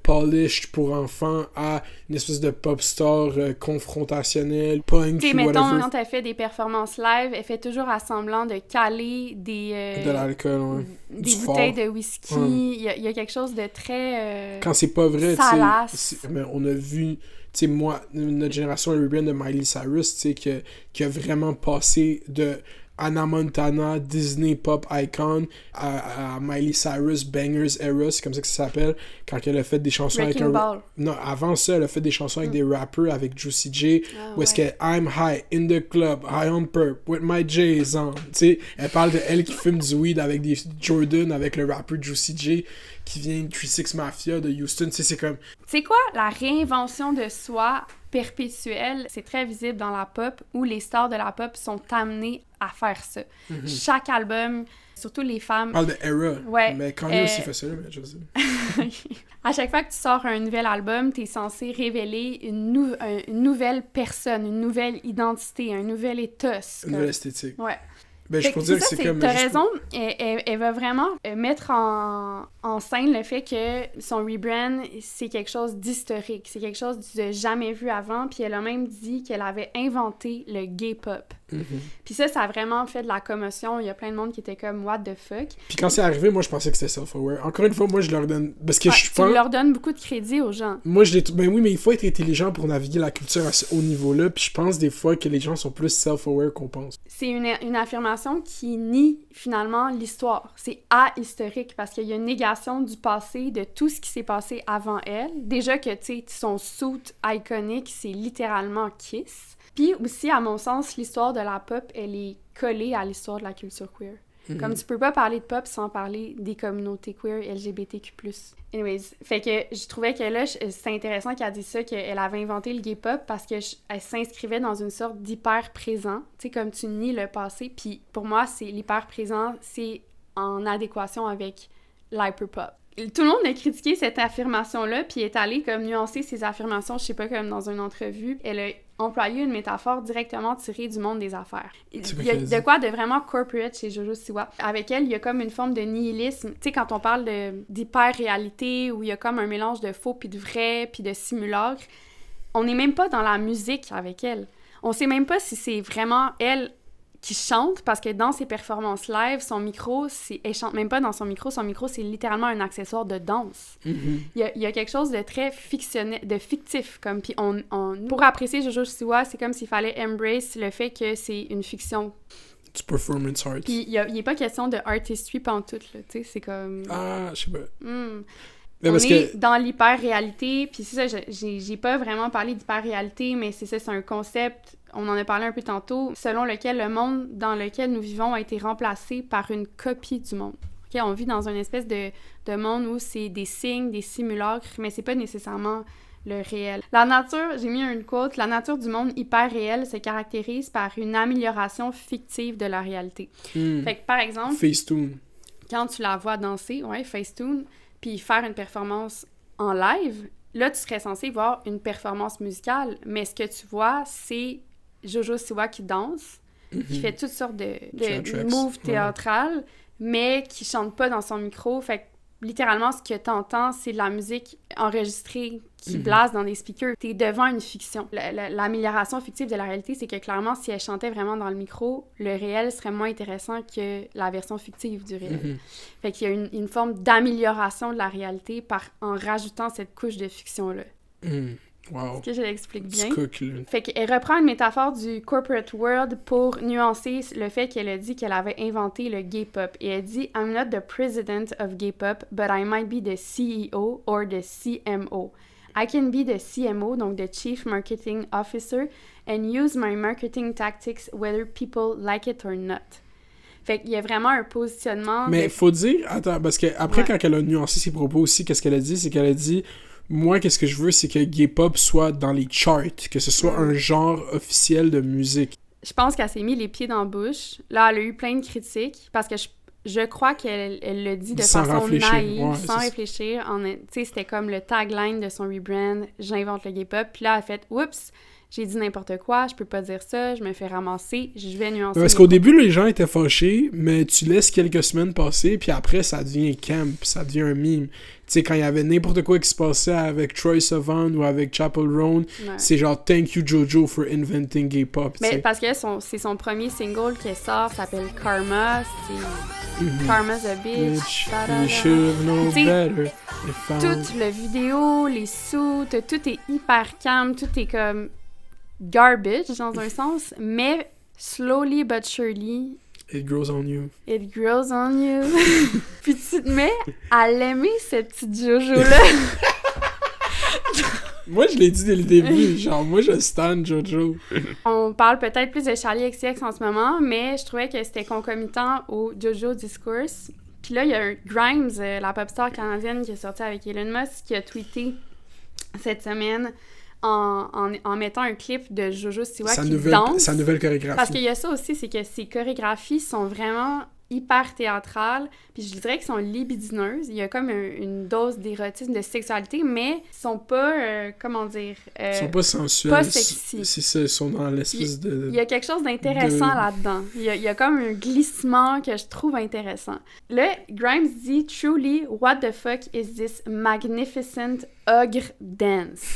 polished pour enfants à une espèce de pop star confrontationnel, punk, Tu sais, mettons, whatever. quand elle fait des performances live, elle fait toujours à semblant de caler De l'alcool, ouais. des Du bouteilles fort. de whisky. Ouais. Il y a quelque chose de très... Quand c'est pas vrai, tu salace. sais, mais on a vu, tu sais, moi, notre génération, le rebrand de Miley Cyrus, tu sais, qui a vraiment passé de Hannah Montana, Disney pop icon, à Miley Cyrus Bangers Era, c'est comme ça que ça s'appelle, quand elle a fait des chansons avec Wrecking Ball. Non, avant ça, elle a fait des chansons avec des rappers, avec Juicy J, où est-ce que I'm high in the club, high on perp, with my J's on. Tu sais, elle parle de elle qui fume du weed avec des Jordan, avec le rapper Juicy J, qui vient de 3-6 Mafia de Houston. Tu sais, c'est comme. C'est quoi la réinvention de soi perpétuelle? C'est très visible dans la pop, où les stars de la pop sont amenées à faire ça. Chaque album, surtout les femmes... On parle de Era. Ouais, Mais Kanye aussi fait ça, mais je sais. À chaque fois que tu sors un nouvel album, t'es censé révéler une nouvelle personne, une nouvelle identité, un nouvel ethos. Une nouvelle esthétique. Ouais. Ben, je Fait peux que dire que ça, c'est comme. t'as juste raison, elle va vraiment mettre en scène le fait que son rebrand, c'est quelque chose d'historique, c'est quelque chose de jamais vu avant, puis elle a même dit qu'elle avait inventé le gay pop. Puis ça a vraiment fait de la commotion, il y a plein de monde qui était comme « what the fuck ». Puis quand c'est arrivé, moi, je pensais que c'était self-aware. Encore une fois, moi, je leur donne. Parce que je Tu pense. leur donnes beaucoup de crédit aux gens. Moi, ben oui, mais il faut être intelligent pour naviguer la culture à ce haut niveau-là. Puis je pense des fois que les gens sont plus self-aware qu'on pense. C'est une affirmation qui nie finalement l'histoire. C'est ahistorique parce qu'il y a une négation du passé, de tout ce qui s'est passé avant elle. Déjà que, tu sais, son suit iconique, c'est littéralement Kiss. Puis aussi, à mon sens, l'histoire de la pop, elle est collée à l'histoire de la culture queer. Comme tu peux pas parler de pop sans parler des communautés queer LGBTQ+. Anyways, fait que je trouvais que là, c'est intéressant qu'elle dise ça, qu'elle avait inventé le gay pop parce qu'elle s'inscrivait dans une sorte d'hyper-présent. Tu sais, comme tu nies le passé, puis pour moi, c'est l'hyper-présent, c'est en adéquation avec l'hyper-pop. Tout le monde a critiqué cette affirmation-là, puis est allé comme nuancer ses affirmations, je sais pas, comme dans une entrevue. Elle a employé une métaphore directement tirée du monde des affaires. Il y a de quoi de vraiment corporate chez Jojo Siwa. Avec elle, il y a comme une forme de nihilisme. Tu sais, quand on parle d'hyper-réalité, où il y a comme un mélange de faux puis de vrai, puis de simulacre, on n'est même pas dans la musique avec elle. On sait même pas si c'est vraiment elle qui chante, parce que dans ses performances live, son micro, elle chante même pas dans son micro, c'est littéralement un accessoire de danse. Mhm. Il y a quelque chose de très fictionnel, de fictif, comme, puis pour apprécier Jojo Siwa, c'est comme s'il fallait embrace le fait que c'est une fiction. Du performance art. Puis il est pas question de artistry pantoute, là, tu sais, c'est comme... Ah, je sais pas. On parce est que... dans l'hyper-réalité, puis c'est ça, j'ai pas vraiment parlé d'hyper-réalité, mais c'est ça, c'est un concept, on en a parlé un peu tantôt, selon lequel le monde dans lequel nous vivons a été remplacé par une copie du monde. Okay? On vit dans une espèce de monde où c'est des signes, des simulacres, mais c'est pas nécessairement le réel. La nature, j'ai mis une quote, la nature du monde hyper-réel se caractérise par une amélioration fictive de la réalité. Fait que, par exemple... Facetune. Quand tu la vois danser, Facetune, puis faire une performance en live, là, tu serais censé voir une performance musicale, mais ce que tu vois, c'est Jojo Siwa qui danse, qui fait toutes sortes de moves théâtrales, mais qui chante pas dans son micro. Fait que, littéralement, ce que t'entends, c'est de la musique enregistrée qui blase dans des speakers. T'es devant une fiction. L'amélioration fictive de la réalité, c'est que clairement, si elle chantait vraiment dans le micro, le réel serait moins intéressant que la version fictive du réel. Fait qu'il y a une forme d'amélioration de la réalité en rajoutant cette couche de fiction-là. Wow. Est-ce que je l'explique bien? Fait qu'elle reprend une métaphore du corporate world pour nuancer le fait qu'elle a dit qu'elle avait inventé le gay pop. Et elle dit « I'm not the president of gay pop, but I might be the CEO or the CMO. I can be the CMO, donc the Chief Marketing Officer, and use my marketing tactics whether people like it or not. » Fait qu'il y a vraiment un positionnement... Mais faut dire... Attends, parce que après quand elle a nuancé ses propos aussi, qu'est-ce qu'elle a dit? C'est qu'elle a dit... Moi, qu'est-ce que je veux, c'est que gay pop soit dans les charts, que ce soit un genre officiel de musique. Je pense qu'elle s'est mis les pieds dans la bouche. Là, elle a eu plein de critiques, parce que je crois qu'elle le dit de façon naïve, sans réfléchir. Tu sais, c'était comme le tagline de son rebrand, « J'invente le gay pop ». Puis là, elle a fait « Oups, j'ai dit n'importe quoi, je peux pas dire ça, je me fais ramasser, je vais nuancer. » Parce qu'au début, les gens étaient fâchés, mais tu laisses quelques semaines passer, puis après, ça devient camp, ça devient un meme. Tu sais, quand il y avait n'importe quoi qui se passait avec Troye Sivan ou avec Chappell Roan, c'est genre « Thank you, Jojo, for inventing gay pop ». Mais parce que c'est son premier single qui sort, ça s'appelle « Karma », c'est « Karma's a bitch ». You should know better. Toute la vidéo, les suits, tout est hyper calme, tout est comme garbage dans un sens, mais slowly but surely... It grows on you. It grows on you. Puis tu te mets à l'aimer, cette petite Jojo-là. Moi, je l'ai dit dès le début. Genre, moi, je stan Jojo. On parle peut-être plus de Charli XCX en ce moment, mais je trouvais que c'était concomitant au Jojo Discourse. Puis là, il y a Grimes, la pop star canadienne qui est sortie avec Elon Musk, qui a tweeté cette semaine en mettant un clip de Jojo Siwa danse. Sa nouvelle chorégraphie. Parce qu'il y a ça aussi, c'est que ses chorégraphies sont vraiment hyper théâtrales, puis je dirais qu'elles sont libidineuses. Il y a comme une dose d'érotisme, de sexualité, mais ils sont pas, comment dire... ils sont pas sensuels. Pas sexy. C'est ça, ils sont dans l'espèce de... Il y a quelque chose d'intéressant là-dedans. Il y a comme un glissement que je trouve intéressant. Là, Grimes dit « Truly, what the fuck is this magnificent ogre dance? »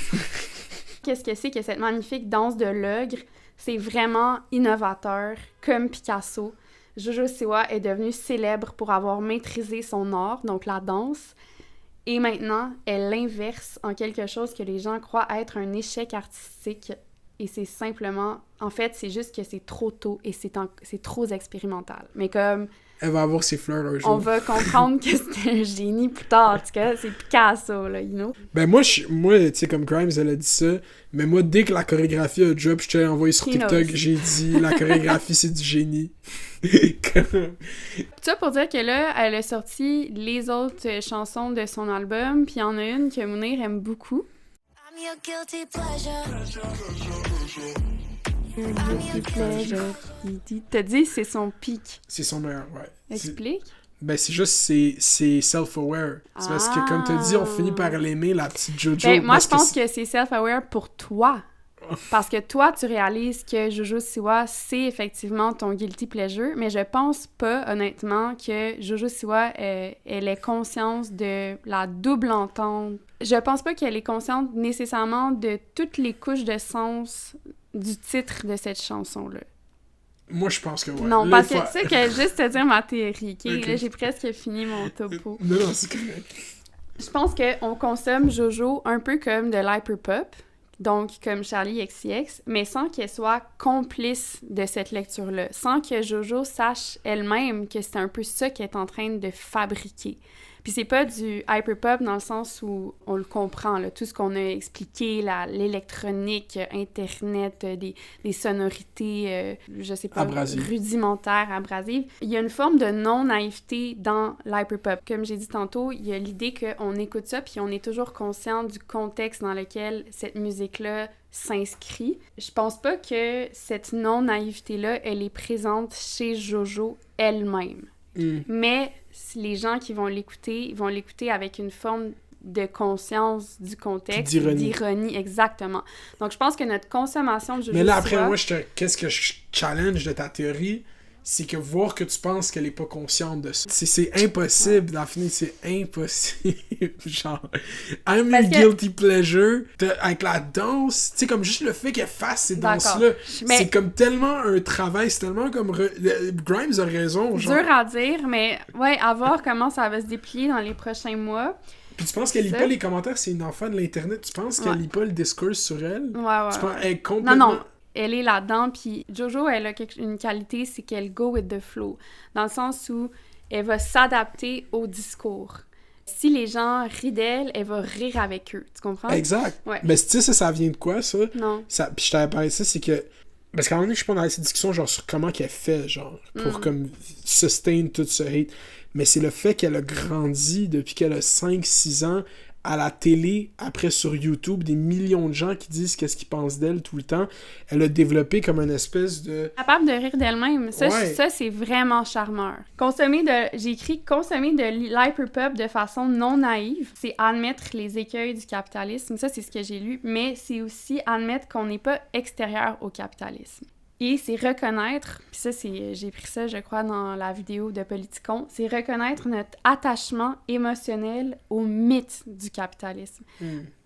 Qu'est-ce que c'est que cette magnifique danse de l'ogre? C'est vraiment innovateur, comme Picasso. Jojo Siwa est devenue célèbre pour avoir maîtrisé son art, donc la danse, et maintenant, elle l'inverse en quelque chose que les gens croient être un échec artistique, et c'est simplement... En fait, c'est juste que c'est trop tôt et c'est trop expérimental. Mais comme... Elle va avoir ses fleurs un jour. On va comprendre que c'est un génie plus tard, en tout cas. C'est Picasso, là, you know? Ben moi tu sais, comme Grimes, elle a dit ça, mais moi, dès que la chorégraphie a drop, je t'ai envoyé sur TikTok, j'ai dit, la chorégraphie, c'est du génie. Ça pour dire que là, elle a sorti les autres chansons de son album, puis il y en a une que Mounir aime beaucoup. I'm your guilty pleasure. T'as dit c'est son pic. C'est son meilleur, ouais. Explique. Ben c'est juste, c'est self-aware. C'est parce que, comme t'as dit, on finit par l'aimer, la petite Jojo. Ben, moi, je pense que c'est self-aware pour toi. Parce que toi, tu réalises que Jojo Siwa, c'est effectivement ton guilty pleasure, mais je pense pas, honnêtement, que Jojo Siwa, elle ait conscience de la double entente. Je pense pas qu'elle est consciente nécessairement de toutes les couches de sens du titre de cette chanson-là. Moi, je pense que ouais. Non, Là, parce que tu sais que juste te dire ma théorie, OK? Ok. Là, j'ai presque fini mon topo. Non, c'est correct. Je pense qu'on consomme Jojo un peu comme de l'hyperpop, donc comme Charli XCX, mais sans qu'elle soit complice de cette lecture-là, sans que Jojo sache elle-même que c'est un peu ça qu'elle est en train de fabriquer. Puis c'est pas du hyperpop dans le sens où on le comprend, là, tout ce qu'on a expliqué, l'électronique, Internet, des sonorités, je sais pas, Abrasives. rudimentaires, abrasives. Il y a une forme de non-naïveté dans l'hyperpop. Comme j'ai dit tantôt, il y a l'idée qu'on écoute ça, puis on est toujours conscient du contexte dans lequel cette musique-là s'inscrit. Je pense pas que cette non-naïveté-là, elle est présente chez Jojo elle-même. Mais les gens qui vont l'écouter, ils vont l'écouter avec une forme de conscience du contexte, d'ironie, exactement. Donc, je pense que notre consommation de Jojo Mais là, après, moi, qu'est-ce que je challenge de ta théorie, c'est que voir que tu penses qu'elle est pas consciente de ça. C'est impossible, Daphné, c'est impossible. Genre, I'm a guilty pleasure avec la danse, tu sais, comme juste le fait qu'elle fasse ces danses-là, c'est comme tellement un travail, c'est tellement comme... Grimes a raison, genre. Dur à dire, mais ouais, à voir comment ça va se déplier dans les prochains mois. Puis tu penses qu'elle lit pas les commentaires, c'est une enfant de l'Internet, tu penses qu'elle lit pas le discours sur elle? Ouais. Tu penses, elle est complètement... Non. Elle est là-dedans, puis Jojo, elle a une qualité, c'est qu'elle go with the flow, dans le sens où elle va s'adapter au discours. Si les gens rient d'elle, elle va rire avec eux, tu comprends? Exact. Ouais. Mais tu sais, ça vient de quoi, ça? Non. Puis je t'avais parlé de ça, c'est que... Parce qu'à un moment donné, je suis pas dans cette discussion, genre, sur comment qu'elle fait, genre, pour, comme, sustain tout ce hate. Mais c'est le fait qu'elle a grandi depuis qu'elle a 5-6 ans à la télé, après sur YouTube, des millions de gens qui disent qu'est-ce qu'ils pensent d'elle tout le temps. Elle a développé comme une espèce de... Capable de rire d'elle-même. Ça, c'est vraiment charmeur. J'ai écrit consommer de l'hyperpop de façon non naïve. C'est admettre les écueils du capitalisme. Ça, c'est ce que j'ai lu. Mais c'est aussi admettre qu'on n'est pas extérieur au capitalisme. Et c'est reconnaître, puis ça, j'ai pris ça, je crois, dans la vidéo de Politicon, c'est reconnaître notre attachement émotionnel au mythe du capitalisme.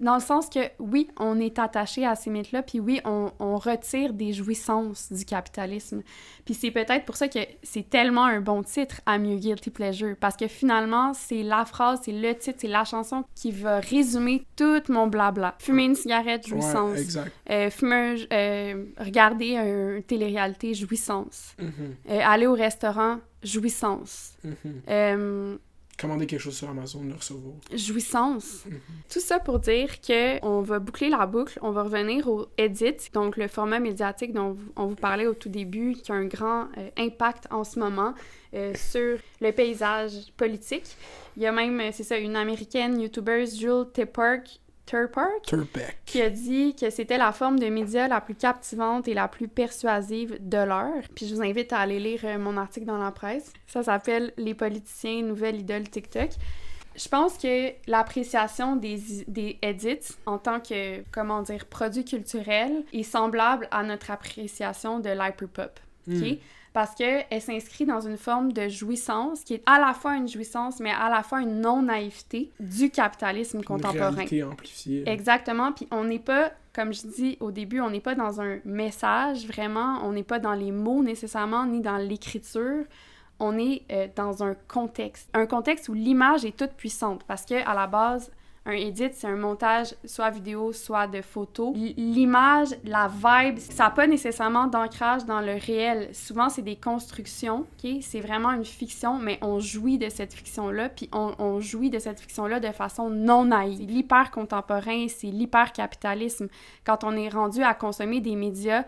Dans le sens que, oui, on est attaché à ces mythes-là, puis oui, on retire des jouissances du capitalisme. Puis c'est peut-être pour ça que c'est tellement un bon titre, I'm Your Guilty Pleasure, parce que finalement, c'est la phrase, c'est le titre, c'est la chanson qui va résumer tout mon blabla. Fumer une cigarette, jouissance. Ouais, exact. Regarder un télé-réalité, jouissance. Aller au restaurant, jouissance. Commander quelque chose sur Amazon, le recevoir. Jouissance. Tout ça pour dire qu'on va boucler la boucle, on va revenir au edit, donc le format médiatique dont on vous parlait au tout début, qui a un grand impact en ce moment sur le paysage politique. Il y a même, c'est ça, une américaine YouTuber, Jules Turpak, qui a dit que c'était la forme de média la plus captivante et la plus persuasive de l'heure. Puis je vous invite à aller lire mon article dans la presse. Ça s'appelle « Les politiciens, nouvelle idole TikTok ». Je pense que l'appréciation des edits en tant que, produit culturel est semblable à notre appréciation de l'hyperpop. OK? Parce qu'elle s'inscrit dans une forme de jouissance qui est à la fois une jouissance, mais à la fois une non-naïveté du capitalisme contemporain. Une réalité amplifiée. Exactement. Puis on n'est pas, comme je dis au début, on n'est pas dans un message, vraiment. On n'est pas dans les mots nécessairement, ni dans l'écriture. On est dans un contexte où l'image est toute puissante. Parce que à la base, un edit, c'est un montage soit vidéo, soit de photos. L'image, la vibe, ça n'a pas nécessairement d'ancrage dans le réel. Souvent, c'est des constructions, OK? C'est vraiment une fiction, mais on jouit de cette fiction-là, puis on jouit de cette fiction-là de façon non naïve. C'est l'hyper-contemporain, c'est l'hyper-capitalisme. Quand on est rendu à consommer des médias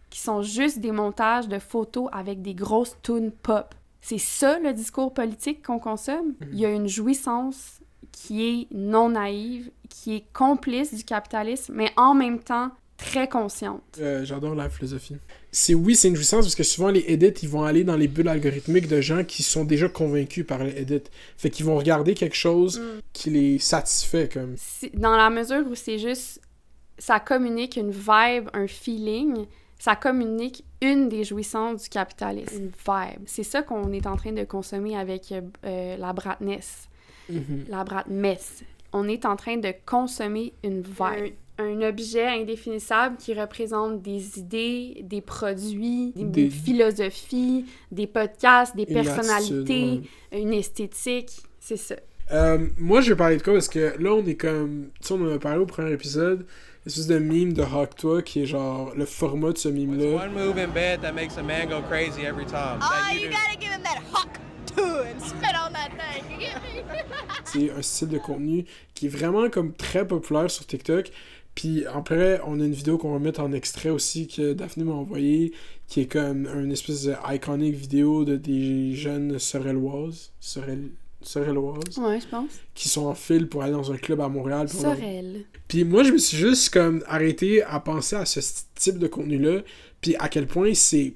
qui sont juste des montages de photos avec des grosses tunes pop. C'est ça, le discours politique qu'on consomme. Il y a une jouissance qui est non naïve, qui est complice du capitalisme, mais en même temps très consciente. J'adore la philosophie. C'est une jouissance parce que souvent les edits, ils vont aller dans les bulles algorithmiques de gens qui sont déjà convaincus par les edits. Fait qu'ils vont regarder quelque chose qui les satisfait comme. Dans la mesure où c'est juste, ça communique une vibe, un feeling, ça communique une des jouissances du capitalisme, une vibe. C'est ça qu'on est en train de consommer avec la Bratness. La Bratmess. On est en train de consommer une vibe. un objet indéfinissable qui représente des idées, des produits, Des- des philosophies, des podcasts, des Une personnalités, attitude, une esthétique. C'est ça. Moi, je vais parler de quoi parce que là, on est comme. Tu sais, on en a parlé au premier épisode. Une espèce de meme de Hawk-Toi qui est genre le format de ce meme-là. One move in bed that makes a man go crazy every time. That you do. gotta give him that hawk too and spit on that thing. You get me? C'est un style de contenu qui est vraiment comme très populaire sur TikTok. Puis après, on a une vidéo qu'on va mettre en extrait aussi que Daphné m'a envoyé, qui est comme une espèce de iconic vidéo de des jeunes sorelloises, Ouais, je pense. qui sont en file pour aller dans un club à Montréal. Puis Sorel. Puis moi, je me suis juste comme arrêté à penser à ce type de contenu-là, puis à quel point c'est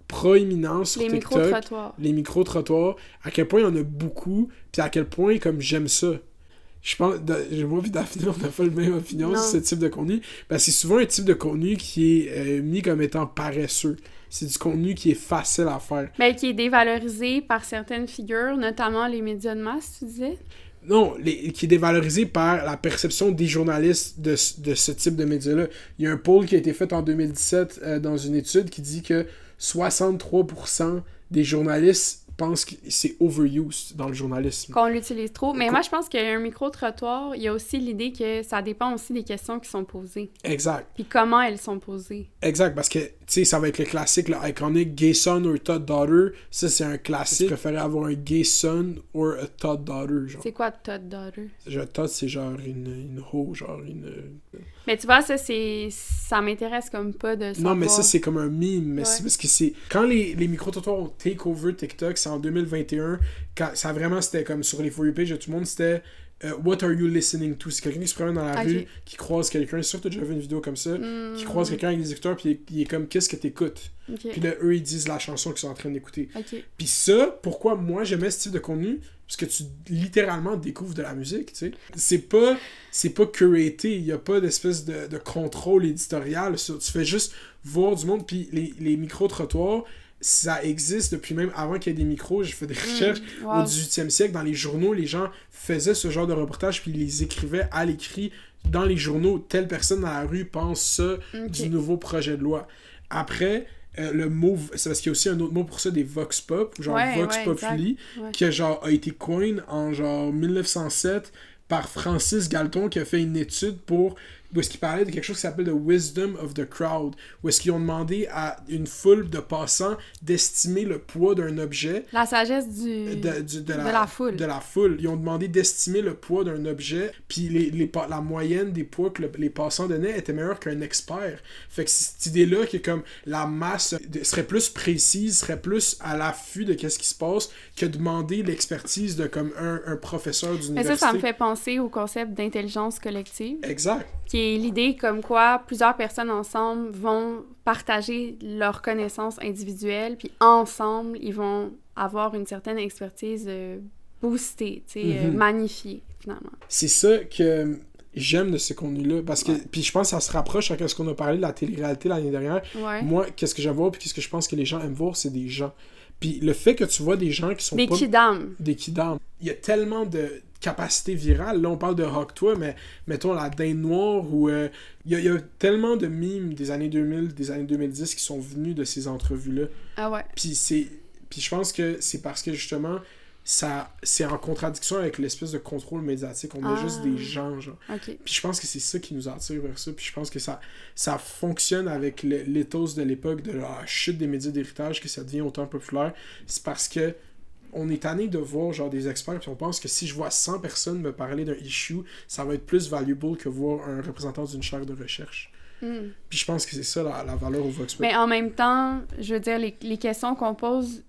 proéminent sur Les TikTok. micro-trottoirs. Les micro-trottoirs, à quel point il y en a beaucoup, puis à quel point comme j'aime ça. Je pense, moi et Daphné, on n'a pas la même opinion Non. sur ce type de contenu. C'est souvent un type de contenu qui est mis comme étant paresseux. C'est du contenu qui est facile à faire. Ben, qui est dévalorisé par certaines figures, notamment les médias de masse, tu disais? Non, qui est dévalorisé par la perception des journalistes de ce type de médias-là. Il y a un poll qui a été fait en 2017 dans une étude qui dit que 63% des journalistes pensent que c'est overused dans le journalisme. Qu'on l'utilise trop. Mais moi, je pense qu'il y a un micro-trottoir, il y a aussi l'idée que ça dépend aussi des questions qui sont posées. Exact. Puis comment elles sont posées. Exact, parce que, tu sais, ça va être le classique, le iconic gay son or thought daughter. Ça, c'est un classique. Je préférais avoir un gay son or a thought daughter, genre. C'est quoi Todd Daughter? Thought, c'est genre une hoe, genre une... Mais tu vois, ça m'intéresse comme pas de savoir. Non, mais ça, c'est comme un meme. Mais Ouais. c'est parce que c'est... Quand les micro-trottoirs ont take over TikTok, c'est en 2021. Quand ça vraiment, c'était comme sur les For You page de tout le monde, c'était What are you listening to? C'est quelqu'un qui se promène dans la Ok. rue, qui croise quelqu'un. C'est sûr que t'as déjà vu une vidéo comme ça. Qui croise quelqu'un avec des écouteurs, puis il est comme, qu'est-ce que t'écoutes? Ok. Puis là, eux, ils disent la chanson qu'ils sont en train d'écouter. Ok. Puis ça, pourquoi moi j'aimais ce type de contenu? Parce que tu littéralement découvres de la musique, tu sais. C'est pas curaté, il y a pas d'espèce de contrôle éditorial. Tu fais juste voir du monde, puis les micro-trottoirs, ça existe depuis même avant qu'il y ait des micros. J'ai fait des recherches wow. au 18e siècle. Dans les journaux, les gens faisaient ce genre de reportage, puis ils les écrivaient à l'écrit dans les journaux. Telle personne dans la rue pense ça du nouveau projet de loi. Après... le mot, c'est parce qu'il y a aussi un autre mot pour ça, des vox pop, ou genre vox populi, qui a été coin en genre 1907 par Francis Galton, qui a fait une étude où est-ce qu'il parlait de quelque chose qui s'appelle the wisdom of the crowd, où est-ce qu'ils ont demandé à une foule de passants d'estimer le poids d'un objet. La sagesse de la foule. De la foule. Ils ont demandé d'estimer le poids d'un objet, puis la moyenne des poids que les passants donnaient était meilleure qu'un expert. Fait que cette idée-là, que comme la masse serait plus précise, serait plus à l'affût de qu'est-ce qui se passe, que demander l'expertise de comme un professeur d'université. Mais ça me fait penser au concept d'intelligence collective. Exact. Qui est l'idée comme quoi plusieurs personnes ensemble vont partager leurs connaissances individuelles, puis ensemble, ils vont avoir une certaine expertise boostée, tu sais, magnifiée, finalement. C'est ça que j'aime de ce contenu-là, parce que, puis je pense que ça se rapproche à ce qu'on a parlé de la télé-réalité l'année dernière. Ouais. Moi, qu'est-ce que j'aime voir, puis qu'est-ce que je pense que les gens aiment voir, c'est des gens. Puis le fait que tu vois des gens qui sont des pas... kidams. Des kidams. Il y a tellement de capacité virale. Là, on parle de Hawk-Toi, mais mettons la Dinde Noire, où il y a tellement de mimes des années 2000, des années 2010 qui sont venus de ces entrevues-là. Ah ouais. Puis je pense que c'est parce que, justement, c'est en contradiction avec l'espèce de contrôle médiatique. On a juste des gens, genre. Okay. Puis je pense que c'est ça qui nous attire vers ça. Puis je pense que ça fonctionne avec l'éthos de l'époque, de la chute des médias d'héritage, que ça devient autant populaire. C'est parce que on est tanné de voir genre des experts, puis on pense que si je vois 100 personnes me parler d'un issue, ça va être plus valuable que voir un représentant d'une chaire de recherche. Puis je pense que c'est ça la valeur au Vox Pop. Mais en même temps, je veux dire, les questions qu'on pose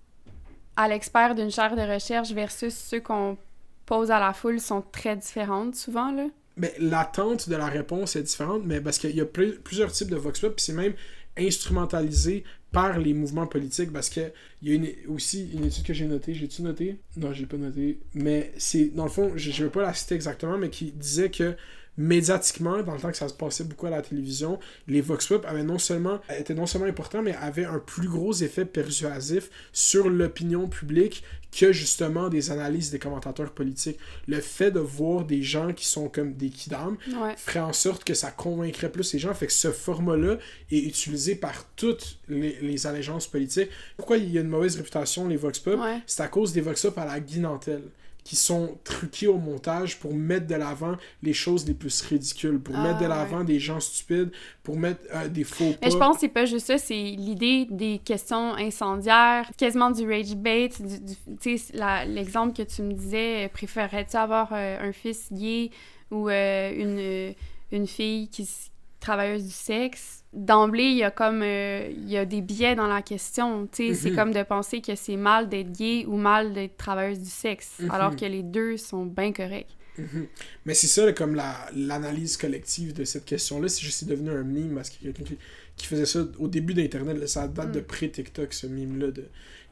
à l'expert d'une chaire de recherche versus ceux qu'on pose à la foule sont très différentes souvent, là. Mais l'attente de la réponse est différente, mais parce qu'il y a plusieurs types de Vox Pop, puis c'est même instrumentalisé par les mouvements politiques, parce qu'il y a aussi une étude que j'ai notée. J'ai-tu noté? Non, j'ai pas noté. Mais c'est, dans le fond, je veux pas la citer exactement, mais qui disait que médiatiquement, dans le temps que ça se passait beaucoup à la télévision, les vox pop étaient non seulement importants, mais avaient un plus gros effet persuasif sur l'opinion publique que justement des analyses des commentateurs politiques. Le fait de voir des gens qui sont comme des kidams ferait en sorte que ça convaincrait plus les gens. Fait que ce format-là est utilisé par toutes les allégeances politiques. Pourquoi il y a une mauvaise réputation, les vox pop? C'est à cause des vox pop à la Guy Nantel, qui sont truqués au montage pour mettre de l'avant les choses les plus ridicules, pour mettre de l'avant des gens stupides, pour mettre des faux pas. Mais je pense que c'est pas juste ça, c'est l'idée des questions incendiaires, quasiment du rage bait, tu sais, l'exemple que tu me disais, préférerais-tu avoir un fils gay ou une fille travailleuse du sexe? D'emblée, il y a comme il y a des biais dans la question, tu sais, c'est comme de penser que c'est mal d'être gay ou mal d'être travailleuse du sexe, alors que les deux sont bien corrects. Mais c'est ça, là, comme l'analyse collective de cette question-là, c'est juste devenu un meme, parce qu'il y a quelqu'un qui faisait ça au début d'Internet, là, ça date de pré-TikTok, ce meme-là de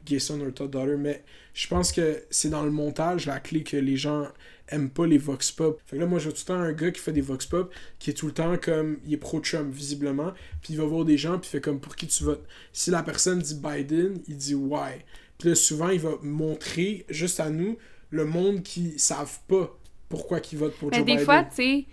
Gay Son or Third Daughter, mais je pense que c'est dans le montage la clé que les gens aiment pas les vox pop. Fait que là, moi, je vois tout le temps un gars qui fait des vox pop, qui est tout le temps comme, il est pro-Trump, visiblement, puis il va voir des gens, puis il fait comme, pour qui tu votes? Si la personne dit Biden, il dit why. Puis là, souvent, il va montrer, juste à nous, le monde qui savent pas pourquoi ils votent pour Joe Biden. Des fois, tu sais,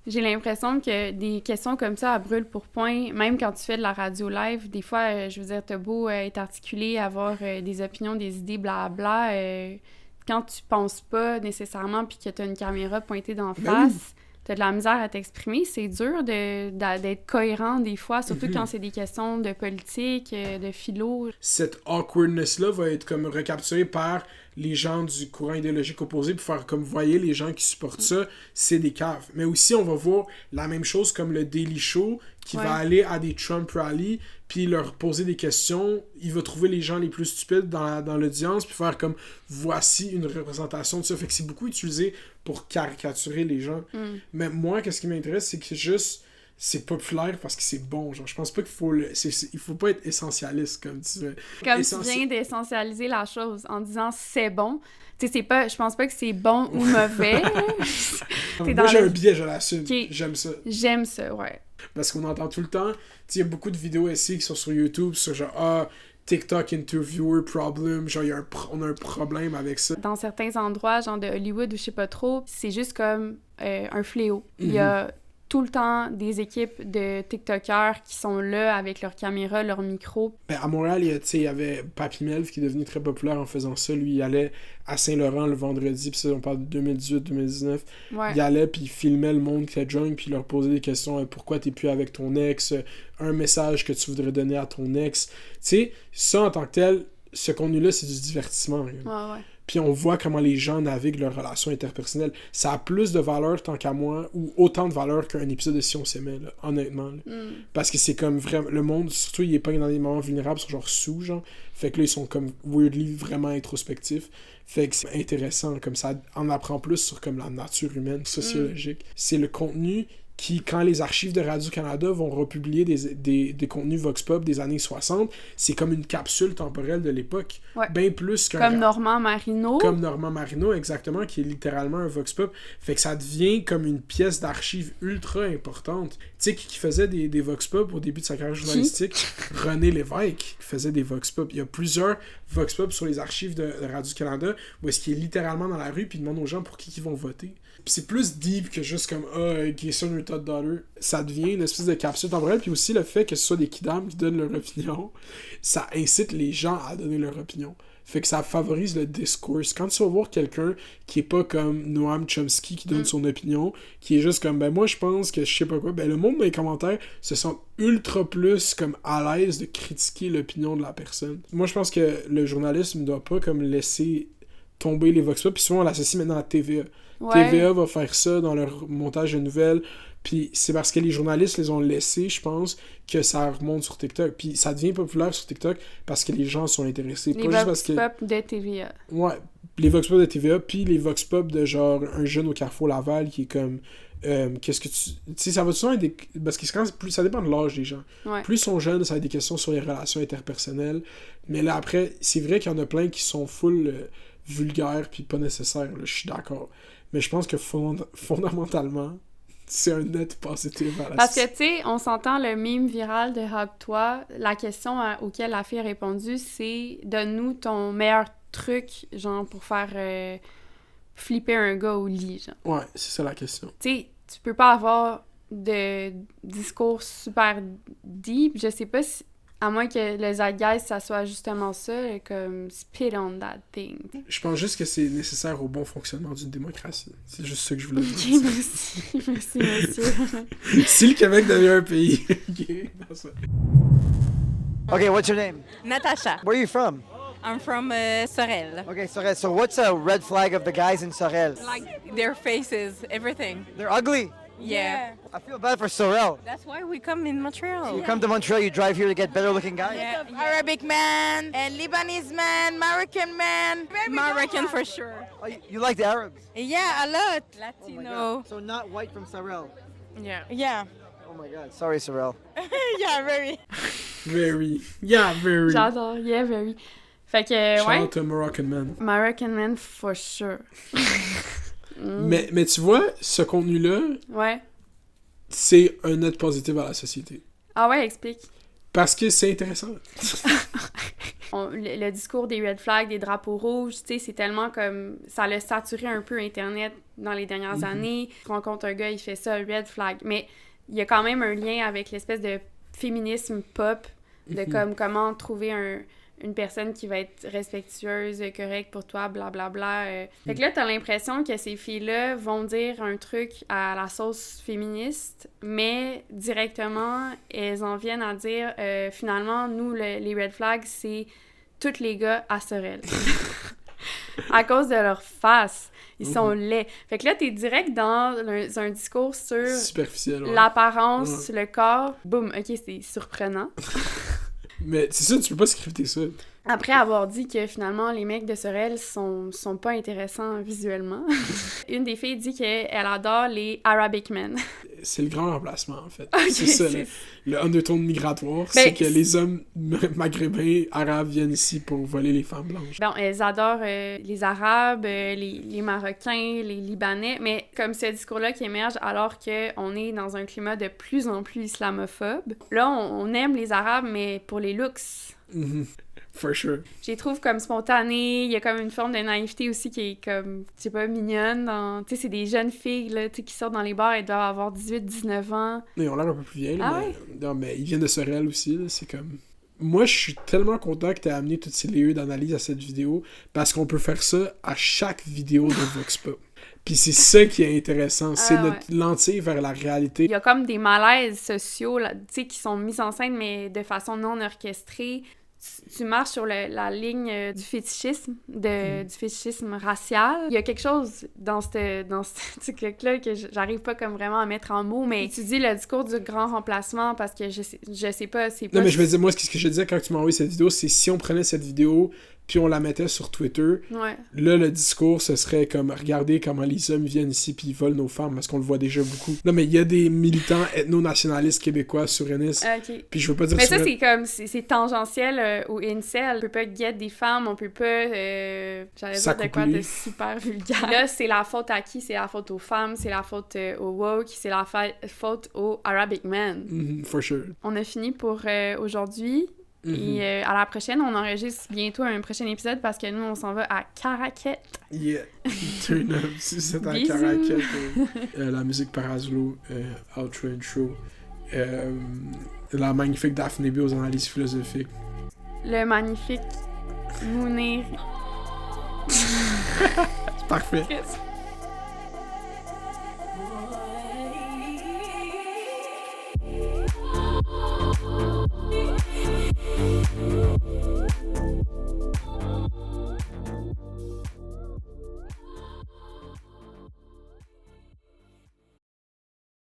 j'ai l'impression que des questions comme ça, à brûle pour point, même quand tu fais de la radio live, des fois, je veux dire, t'as beau être articulé, avoir des opinions, des idées, blabla, quand tu penses pas nécessairement puis que t'as une caméra pointée d'en face, t'as de la misère à t'exprimer. C'est dur d'être cohérent des fois, surtout quand c'est des questions de politique, de philo. Cette awkwardness-là va être comme recapturée par les gens du courant idéologique opposé pour faire comme, voyez, les gens qui supportent ça, c'est des caves. Mais aussi, on va voir la même chose comme le Daily Show qui va aller à des Trump rallies puis leur poser des questions. Il va trouver les gens les plus stupides dans l'audience puis faire comme, voici une représentation de ça. Fait que c'est beaucoup utilisé pour caricaturer les gens. Mais moi, qu'est-ce qui m'intéresse, c'est que juste c'est populaire parce que c'est bon. Genre, je pense pas qu'il faut il faut pas être essentialiste, comme tu veux. Comme tu viens d'essentialiser la chose en disant c'est bon. Tu sais, c'est pas... Je pense pas que c'est bon ou mauvais. Moi, j'ai un biais, je l'assume. Okay. J'aime ça. J'aime ça, ouais. Parce qu'on entend tout le temps... Tu sais, il y a beaucoup de vidéos ici qui sont sur YouTube sur genre... TikTok interviewer problem, genre on a un problème avec ça. Dans certains endroits, genre de Hollywood ou je sais pas trop, c'est juste comme un fléau. Il y a tout le temps des équipes de TikTokers qui sont là avec leurs caméras, leurs micros. Ben, à Montréal, il y avait Papy Melv qui est devenu très populaire en faisant ça. Lui, il allait à Saint-Laurent le vendredi, puis ça, on parle de 2018-2019. Il allait, puis il filmait le monde qui était drunk, puis il leur posait des questions. Pourquoi t'es plus avec ton ex? Un message que tu voudrais donner à ton ex. Tu sais, ça, en tant que tel, ce contenu-là, c'est du divertissement. Puis on voit comment les gens naviguent leurs relations interpersonnelles. Ça a plus de valeur, tant qu'à moi, ou autant de valeur qu'un épisode de Si on s'aimait, là, honnêtement. Là. Parce que c'est comme vraiment... Le monde, surtout, il est pas dans des moments vulnérables, ils sont genre sous, genre. Fait que là, ils sont comme weirdly vraiment introspectifs. Fait que c'est intéressant, comme ça en apprend plus sur comme la nature humaine, sociologique. C'est le contenu qui, quand les archives de Radio-Canada vont republier des contenus Vox Pop des années 60, c'est comme une capsule temporelle de l'époque. Bien plus qu'un... Comme Normand Marino. Comme Normand Marino, exactement, qui est littéralement un Vox Pop. Fait que ça devient comme une pièce d'archive ultra importante. Tu sais, qui faisait des Vox Pop au début de sa carrière journalistique? René Lévesque faisait des Vox Pop. Il y a plusieurs Vox Pop sur les archives de Radio-Canada où est-ce qu'il est littéralement dans la rue puis il demande aux gens pour qui ils vont voter. Puis c'est plus deep que juste comme Gay Son or Third Daughter. Ça devient une espèce de capsule temporelle. Puis aussi le fait que ce soit des kidams qui donnent leur opinion, ça incite les gens à donner leur opinion. Fait que ça favorise le discours. Quand tu vas voir quelqu'un qui est pas comme Noam Chomsky qui donne son opinion, qui est juste comme ben moi je pense que je sais pas quoi, ben le monde dans les commentaires se sent ultra plus comme à l'aise de critiquer l'opinion de la personne. Moi je pense que le journalisme ne doit pas comme laisser tomber les vox pop, puis souvent on l'associe maintenant à TVA. TVA va faire ça dans leur montage de nouvelles, puis c'est parce que les journalistes les ont laissés, je pense, que ça remonte sur TikTok. Puis ça devient populaire sur TikTok parce que les gens sont intéressés. Les vox pop de TVA. Ouais, les vox pop de TVA, puis les vox pop de genre un jeune au Carrefour Laval qui est comme... qu'est-ce que tu sais, ça va souvent être des... parce que ça dépend de l'âge des gens. Plus ils sont jeunes, ça va être des questions sur les relations interpersonnelles. Mais là, après, c'est vrai qu'il y en a plein qui sont full vulgaires puis pas nécessaires, là, je suis d'accord. Mais je pense que fondamentalement, C'est un net positif à la Parce que, tu sais, on s'entend le meme viral de Hug-toi. La question auquel la fille a répondu, c'est « Donne-nous ton meilleur truc, genre, pour faire flipper un gars au lit, genre. » Ouais, c'est ça la question. Tu sais, tu peux pas avoir de discours super deep. Je sais pas si... À moins que le zeitgeist, ça soit justement ça, comme « spit on that thing ». Je pense juste que c'est nécessaire au bon fonctionnement d'une démocratie. C'est juste ça que je voulais Ok, dire. merci, monsieur. Si le Québec devient un pays... Ok, non, ça. Okay, what's your name? Natasha. Where are you from? I'm from Sorel. Okay, Sorel. So what's a red flag of the guys in Sorel? Like their faces, everything. They're ugly. Yeah. I feel bad for Sorel. That's why we come in Montreal. You come to Montreal, you drive here to get better looking guys? Yeah. Arabic man, and Lebanese man, Moroccan man. Moroccan for sure. Oh, you like the Arabs? Yeah, a lot. Oh my Latino. God. So not white from Sorel. Yeah. Yeah. Oh my God. Sorry, Sorel. Yeah, very. Very. Yeah, very. J'adore, yeah, very. Fait que, Shout ouais. out to Moroccan Man. Moroccan man, for sure. Mais tu vois, ce contenu-là, Ouais. c'est un net positif à la société. Ah ouais, explique. Parce que c'est intéressant. Le discours des red flags, des drapeaux rouges, tu sais, c'est tellement comme... Ça l'a saturé un peu Internet dans les dernières années. Tu rencontres un gars, il fait ça, red flag. Mais il y a quand même un lien avec l'espèce de féminisme pop, de comme comment trouver une personne qui va être respectueuse, correcte pour toi, blablabla. Fait que là, t'as l'impression que ces filles-là vont dire un truc à la sauce féministe, mais directement, elles en viennent à dire finalement, nous, les red flags, c'est tous les gars à Sorel. À cause de leur face. Ils sont laids. Fait que là, t'es direct dans un discours sur Superficiel, ouais. l'apparence, le corps. Boum, ok, c'est surprenant. Mais c'est ça, tu peux pas scripter ça. Après avoir dit que finalement, les mecs de Sorel sont pas intéressants visuellement, une des filles dit qu'elle adore les Arabic men. C'est le grand remplacement, en fait. Okay, c'est ça, le undertone migratoire. Ben, c'est que les hommes maghrébins, arabes, viennent ici pour voler les femmes blanches. Bon, elles adorent les Arabes, les Marocains, les Libanais, mais comme ce discours-là qui émerge alors qu'on est dans un climat de plus en plus islamophobe, là, on aime les Arabes, mais pour les looks. For sure. Je les trouve comme spontanées, il y a comme une forme de naïveté aussi qui est comme, je sais pas, mignonne. Tu sais, c'est des jeunes filles, là, tu sais, qui sortent dans les bars, elles doivent avoir 18-19 ans. Ils ont l'air un peu plus vieilles, Ah mais... ouais? Non, mais ils viennent de Sorel aussi, là, c'est comme... Moi, je suis tellement content que tu aies amené toutes ces layers d'analyse à cette vidéo, parce qu'on peut faire ça à chaque vidéo de Vox Pop. Puis c'est ça qui est intéressant, c'est notre lentille vers la réalité. Il y a comme des malaises sociaux, là, tu sais, qui sont mis en scène, mais de façon non orchestrée. Tu marches sur la ligne du fétichisme, du fétichisme racial. Il y a quelque chose dans ce truc-là que j'arrive pas comme vraiment à mettre en mots, mais tu dis le discours du grand remplacement parce que je sais pas, c'est pas... Non, mais je veux dire, moi, ce que je disais quand tu m'as envoyé cette vidéo, c'est si on prenait cette vidéo puis on la mettait sur Twitter, ouais. Là, le discours, ce serait comme, regardez comment les hommes viennent ici puis ils volent nos femmes, parce qu'on le voit déjà beaucoup. Non, mais il y a des militants ethno-nationalistes québécois souverainistes, Okay. puis je veux pas dire... Mais ça, c'est comme, c'est tangentiel au incel. On peut pas get des femmes, on peut pas... j'allais dire de quoi de super vulgaire. Là, c'est la faute à qui? C'est la faute aux femmes, c'est la faute aux woke, c'est la faute aux Arabic men. For sure. On a fini pour aujourd'hui. Et à la prochaine, on enregistre bientôt un prochain épisode parce que nous, on s'en va à Caraquette. Yeah, turn up, si c'est à Caraquette. La musique par Aslo, outro intro. La magnifique Daphné B aux analyses philosophiques. Le magnifique Mounir. C'est parfait.